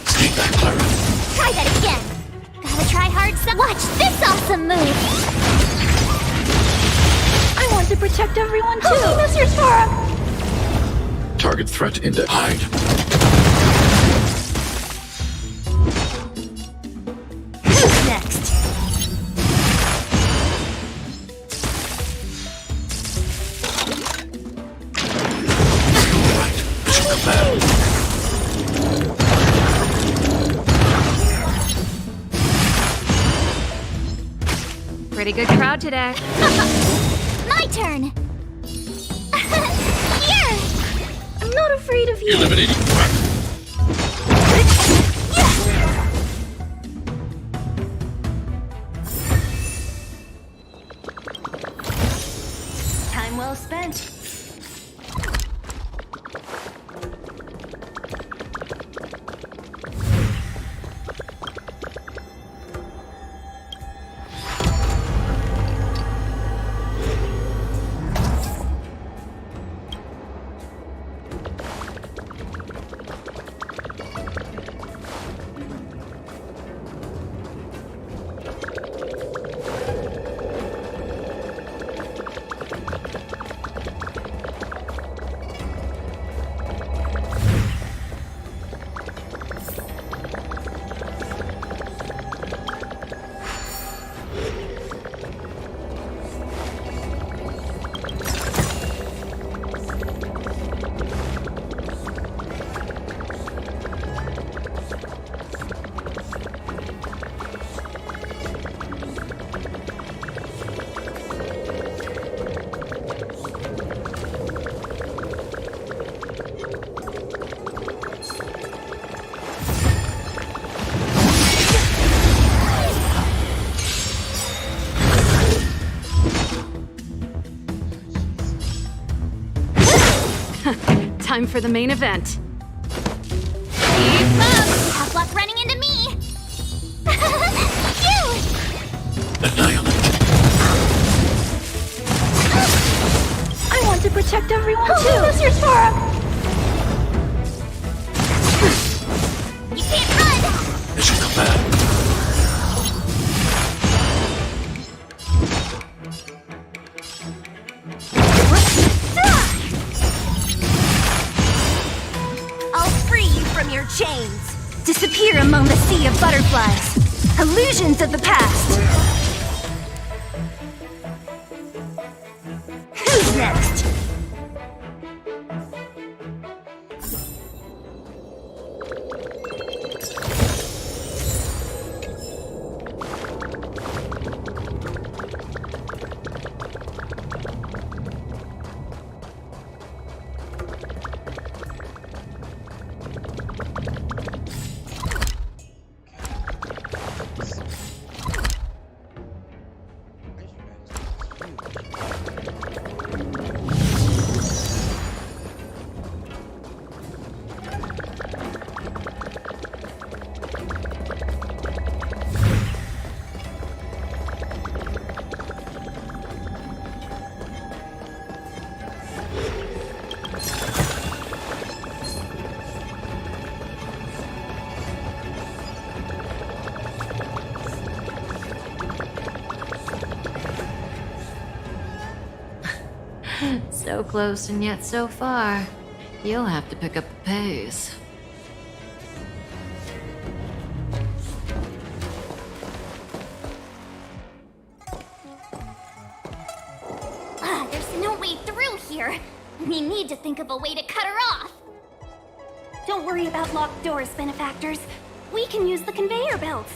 K: Stay back, Clara.
D: Try that again. Gotta try hard some. Watch this awesome move!
C: I want to protect everyone too. Mr. Sora.
K: Target threat index. Hide.
O: Who's next?
K: Right. Mission command.
J: Pretty good crowd today.
D: My turn! Here!
C: I'm not afraid of you.
K: Eliminating threat.
C: Time well spent.
J: Time for the main event.
D: Keep up! Have luck running into me! You!
K: Annihilate.
C: I want to protect everyone too. Mr. Sora.
D: You can't run!
K: Mission command.
C: I'll free you from your chains. Disappear among the sea of butterflies. Illusions of the past. Who's next?
E: So close and yet so far. You'll have to pick up the pace.
D: There's no way through here. We need to think of a way to cut her off.
C: Don't worry about locked doors, benefactors. We can use the conveyor belts.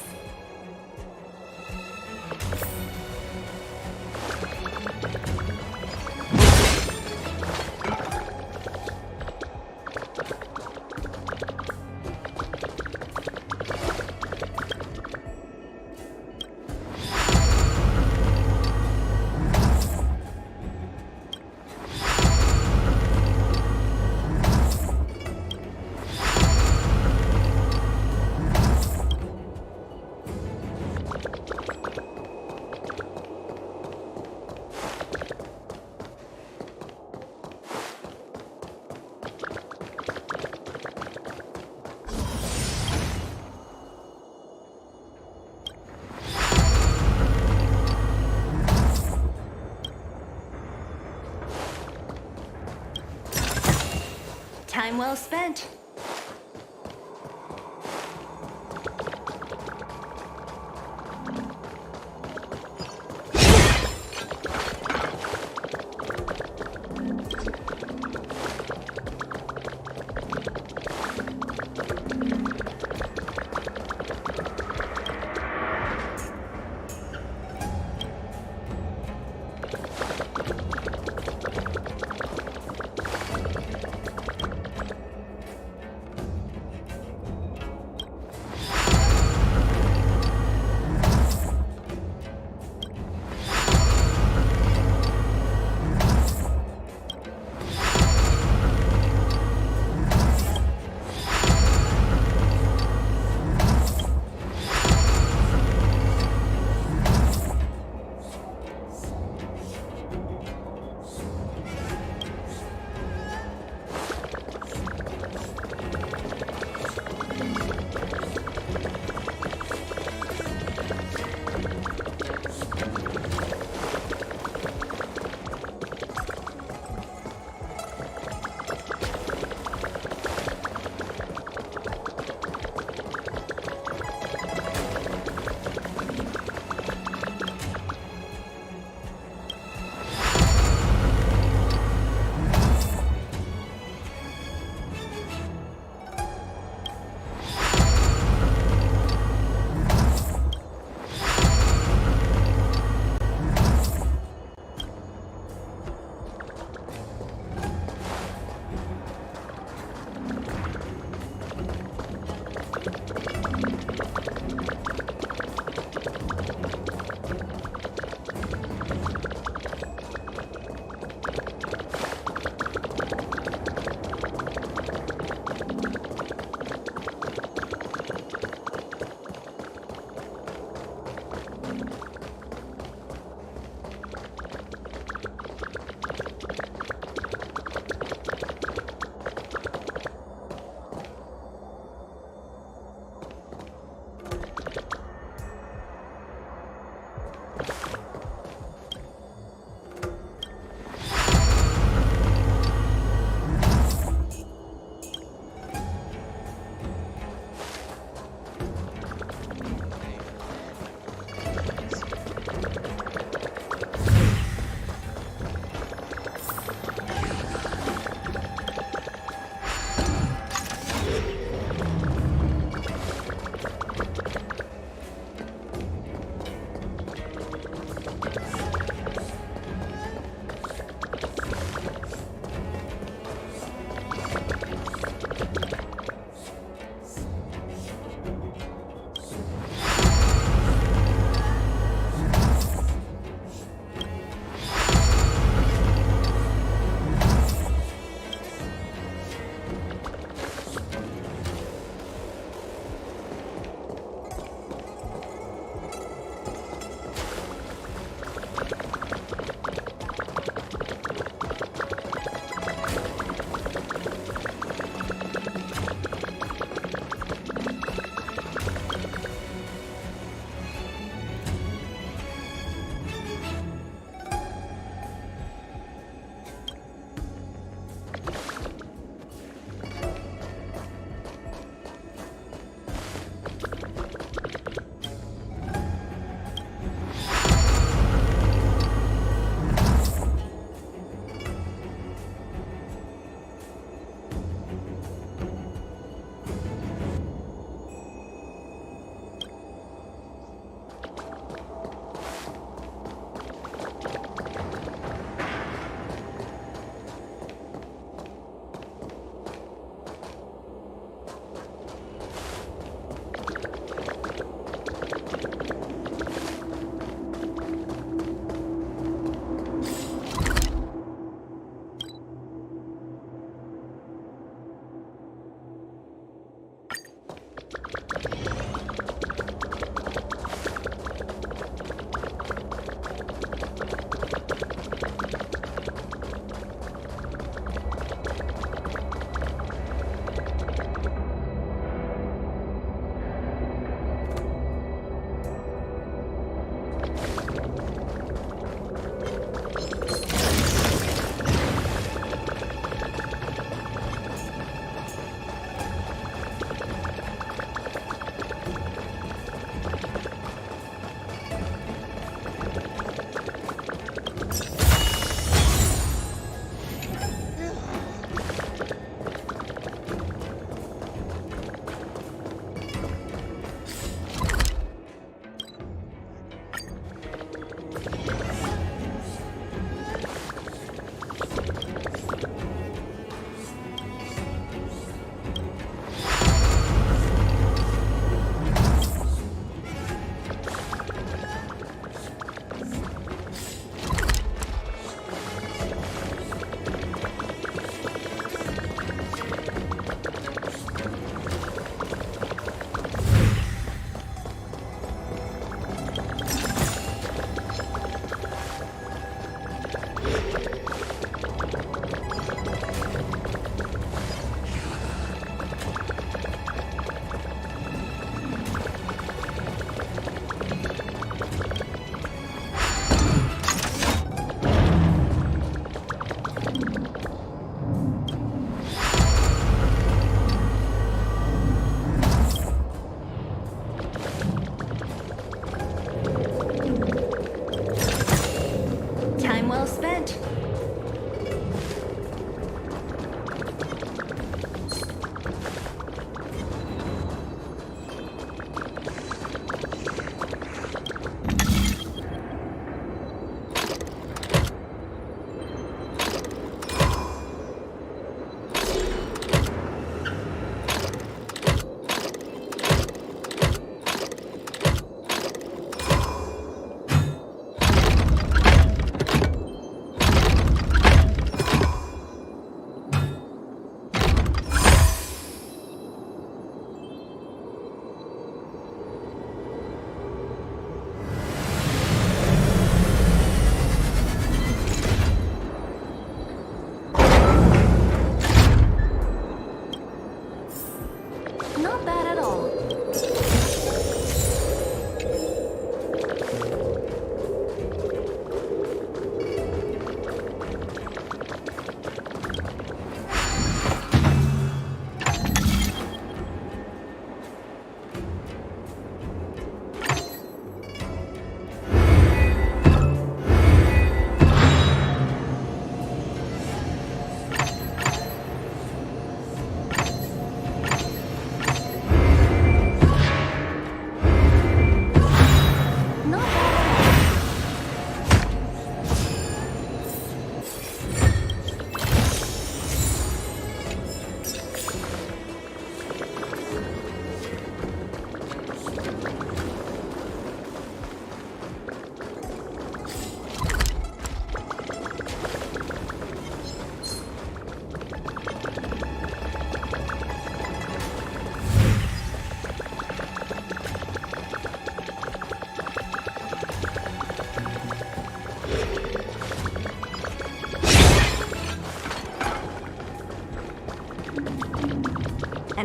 P: Time well spent.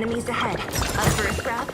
P: Enemies ahead. Up for a scrap?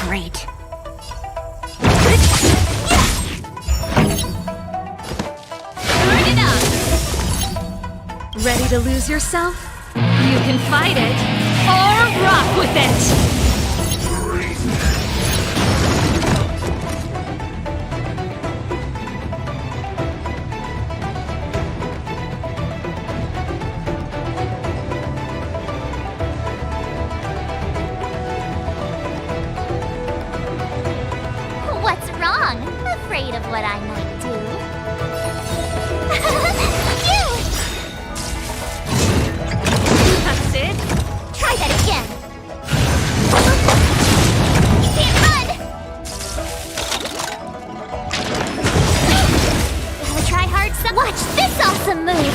C: Great.
J: Turn it up! Ready to lose yourself? You can fight it, or rock with it!
D: What's wrong? Afraid of what I might do? You!
J: That's it?
D: Try that again! You can't run! Gotta try hard some. Watch this awesome move!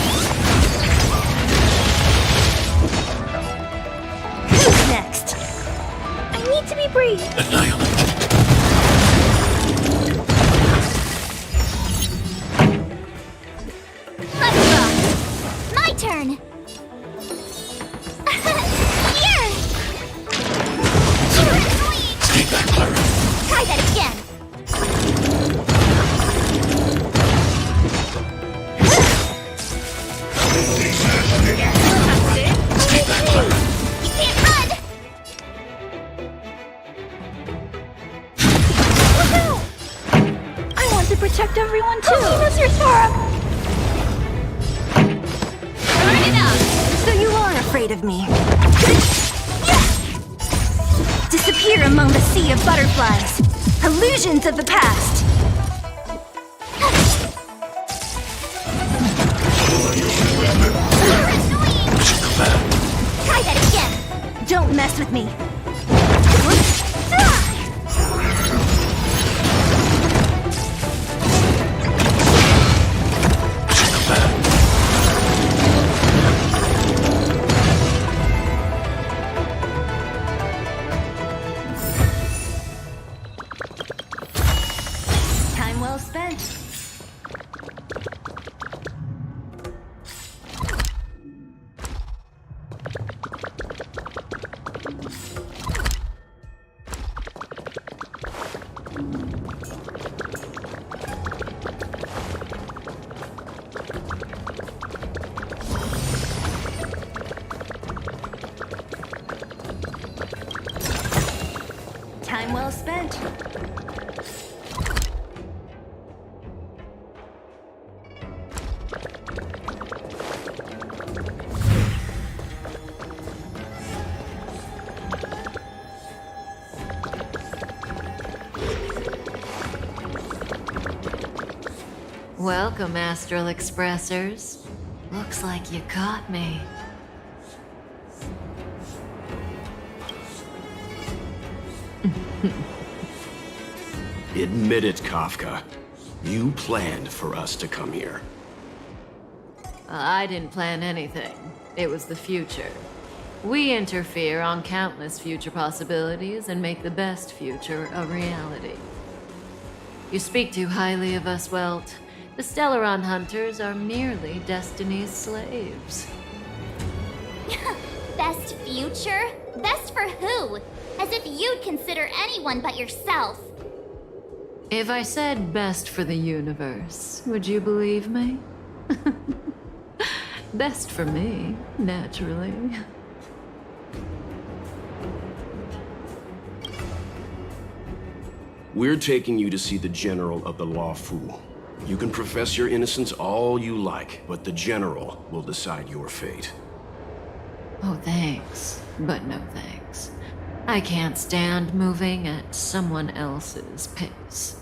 C: Who's next? I need to be brief.
K: Annihilate.
D: Let's go! My turn! Here! You're annoying!
K: Stay back, Clara.
D: Try that again!
J: That's it?
K: Stay back, Clara.
D: You can't run!
C: I want to protect everyone too. Mr. Sora.
J: Turn it up!
C: So you are afraid of me. Disappear among the sea of butterflies. Illusions of the past.
D: You're annoying! Try that again!
C: Don't mess with me. Time well spent. Time well spent.
E: Welcome, Astral Expressors. Looks like you caught me.
F: Admit it, Kafka. You planned for us to come here.
E: I didn't plan anything. It was the future. We interfere on countless future possibilities and make the best future a reality. You speak too highly of us, Welt. The Stellaron Hunters are merely Destiny's slaves.
D: Best future? Best for who? As if you'd consider anyone but yourself.
E: If I said best for the universe, would you believe me? Best for me, naturally.
F: We're taking you to see the General of the Law Fu. You can profess your innocence all you like, but the General will decide your fate.
E: Oh, thanks, but no thanks. I can't stand moving at someone else's pace.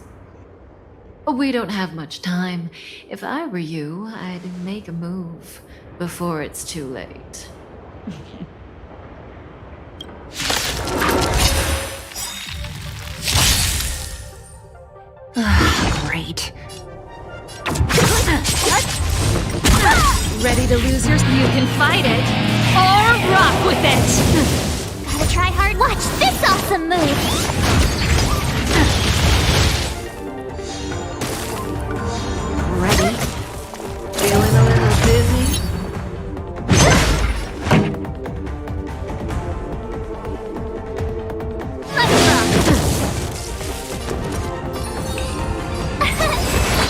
E: We don't have much time. If I were you, I'd make a move before it's too late.
J: Great. Ready to lose yours? You can fight it, or rock with it!
D: Gotta try hard. Watch this awesome move!
J: Ready? Feeling a little dizzy?
D: Let's rock!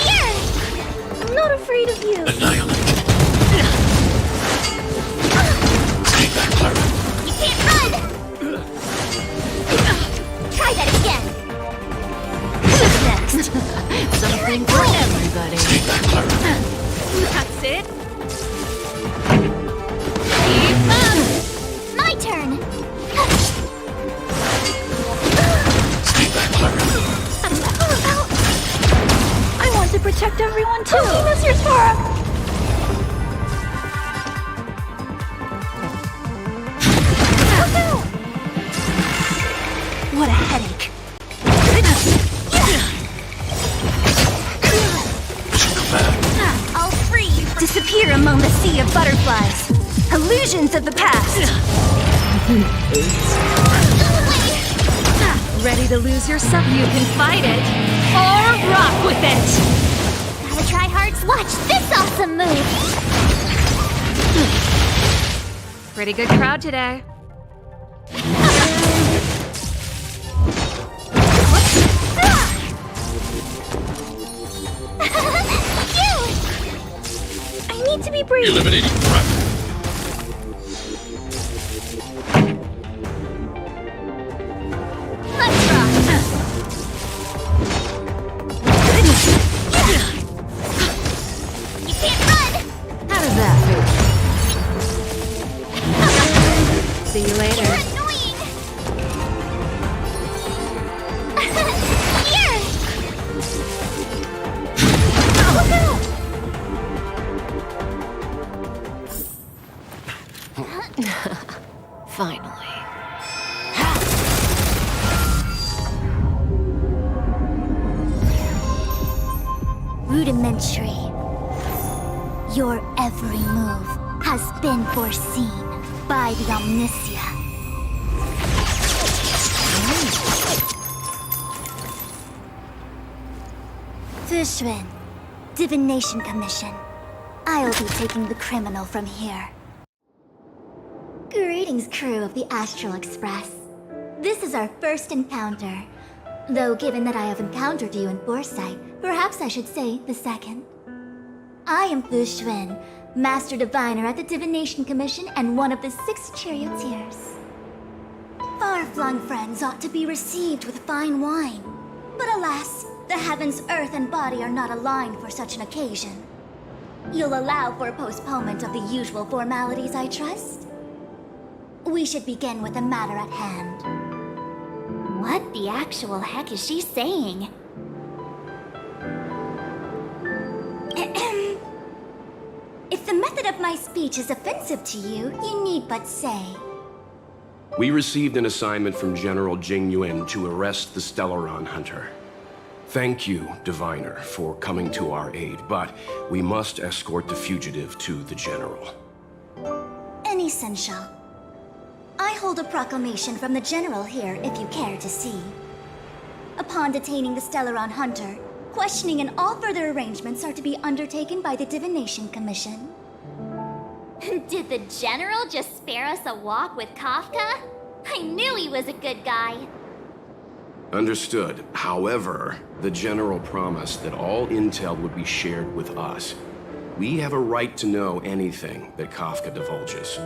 D: Here! I'm not afraid of you.
K: Annihilate. Stay back, Clara.
D: You can't run! Try that again! Who's next?
E: Something for everybody.
K: Stay back, Clara.
J: That's it.
D: Keep up! My turn!
K: Stay back, Clara.
D: I want to protect everyone too! Mr. Sparrow!
P: What a headache.
D: I'll freeze!
P: Disappear among the sea of butterflies. Illusions of the past.
J: Ready to lose yourself? You can fight it, or rock with it!
D: Gotta try hard. Watch this awesome move!
J: Pretty good crowd today.
D: I need to be brave.
K: Eliminating threat.
D: Let's rock. You can't run.
E: How does that feel?
J: See you later.
D: You're annoying. Here.
E: Finally.
O: Rudimentary. Your every move has been foreseen by the Omniscia. Fushun, Divination Commission. I'll be taking the criminal from here. Greetings, crew of the Astral Express. This is our first encounter. Though given that I have encountered you in Foresight, perhaps I should say the second. I am Fushun, Master Diviner at the Divination Commission and one of the 6 charioteers. Far-flung friends ought to be received with fine wine. But alas, the heavens, earth, and body are not aligned for such an occasion. You'll allow for a postponement of the usual formalities, I trust? We should begin with the matter at hand.
D: What the actual heck is she saying?
O: If the method of my speech is offensive to you, you need but say.
F: We received an assignment from General Jing Yuan to arrest the Stellaron Hunter. Thank you, Diviner, for coming to our aid, but we must escort the fugitive to the General.
O: Essential. I hold a proclamation from the General here, if you care to see. Upon detaining the Stellaron Hunter, questioning and all further arrangements are to be undertaken by the Divination Commission.
D: Did the General just spare us a walk with Kafka? I knew he was a good guy.
F: Understood. However, the General promised that all intel would be shared with us. We have a right to know anything that Kafka divulges.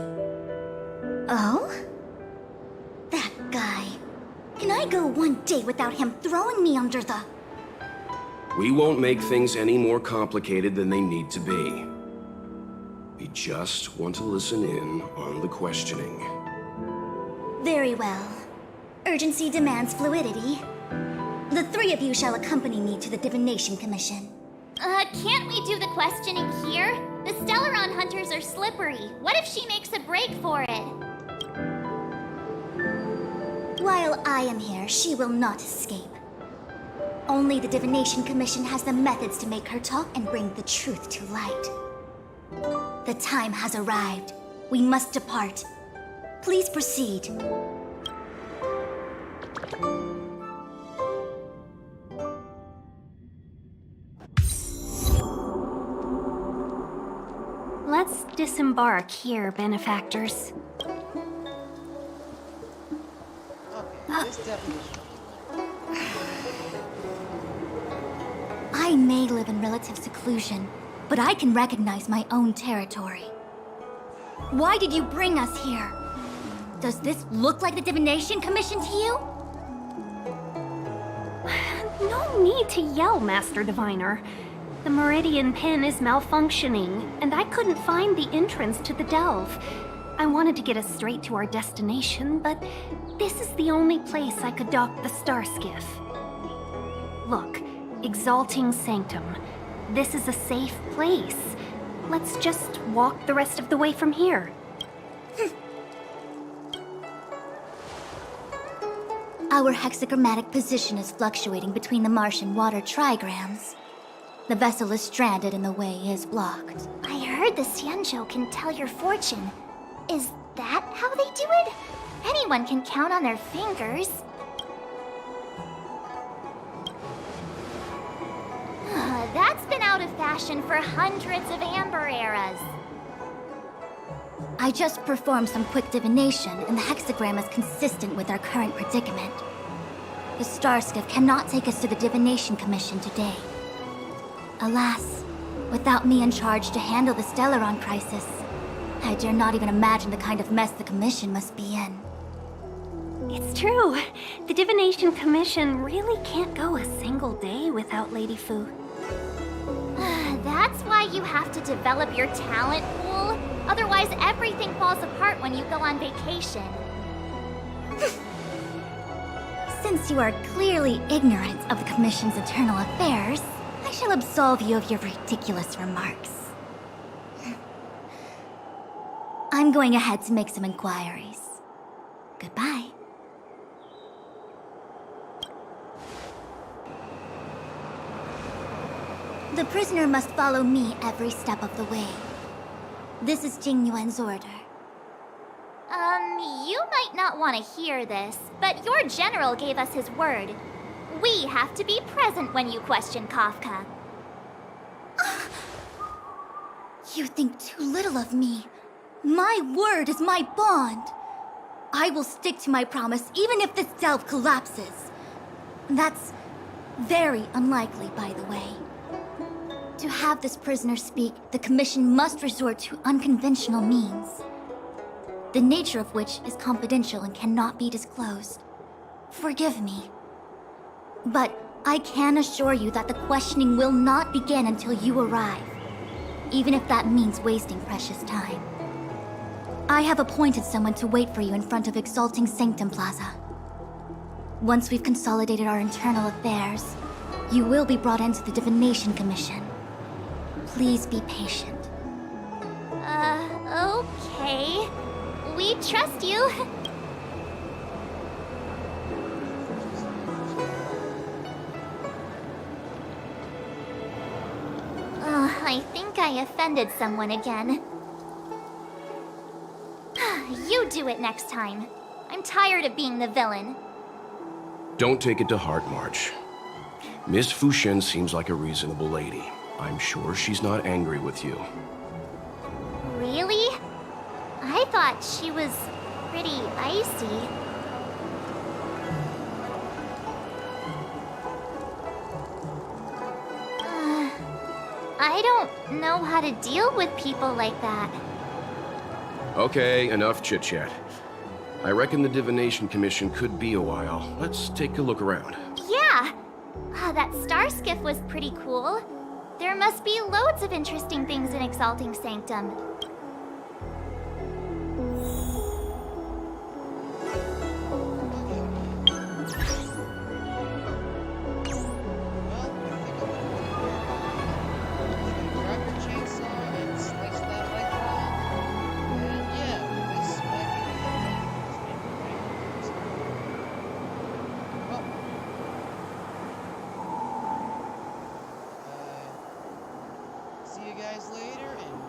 O: Oh? That guy. Can I go one day without him throwing me under the...
F: We won't make things any more complicated than they need to be. We just want to listen in on the questioning.
O: Very well. Urgency demands fluidity. The three of you shall accompany me to the Divination Commission.
D: Can't we do the questioning here? The Stellaron hunters are slippery. What if she makes a break for it?
O: While I am here, she will not escape. Only the Divination Commission has the methods to make her talk and bring the truth to light. The time has arrived. We must depart. Please proceed.
C: Let's disembark here, benefactors.
A: This definitely.
O: I may live in relative seclusion, but I can recognize my own territory. Why did you bring us here? Does this look like the Divination Commission to you?
C: No need to yell, Master Diviner. The Meridian Pin is malfunctioning, and I couldn't find the entrance to the delve. I wanted to get us straight to our destination, but this is the only place I could dock the star skiff. Look, Exalting Sanctum. This is a safe place. Let's just walk the rest of the way from here.
O: Our hexagrammatic position is fluctuating between the Martian water trigrams. The vessel is stranded and the way is blocked.
D: I heard the Xianzhou can tell your fortune. Is that how they do it? Anyone can count on their fingers. That's been out of fashion for hundreds of Amber eras.
O: I just performed some quick divination, and the hexagram is consistent with our current predicament. The star skiff cannot take us to the Divination Commission today. Alas, without me in charge to handle the Stellaron crisis, I dare not even imagine the kind of mess the Commission must be in.
C: It's true. The Divination Commission really can't go a single day without Lady Fu.
D: That's why you have to develop your talent pool. Otherwise, everything falls apart when you go on vacation.
O: Since you are clearly ignorant of the Commission's internal affairs, I shall absolve you of your ridiculous remarks. I'm going ahead to make some inquiries. Goodbye. The prisoner must follow me every step of the way. This is Jing Yuan's order.
D: You might not want to hear this, but your general gave us his word. We have to be present when you question Kafka.
O: You think too little of me. My word is my bond. I will stick to my promise even if this delve collapses. That's very unlikely, by the way. To have this prisoner speak, the Commission must resort to unconventional means, the nature of which is confidential and cannot be disclosed. Forgive me. But I can assure you that the questioning will not begin until you arrive, even if that means wasting precious time. I have appointed someone to wait for you in front of Exalting Sanctum Plaza. Once we've consolidated our internal affairs, you will be brought into the Divination Commission. Please be patient.
D: Okay. We trust you. I think I offended someone again. You do it next time. I'm tired of being the villain.
F: Don't take it to heart, March. Miss Fushen seems like a reasonable lady. I'm sure she's not angry with you.
D: Really? I thought she was pretty icy. I don't know how to deal with people like that.
F: Okay, enough chit-chat. I reckon the Divination Commission could be a while. Let's take a look around.
D: Yeah, That star skiff was pretty cool. There must be loads of interesting things in Exalting Sanctum.
A: See you guys later,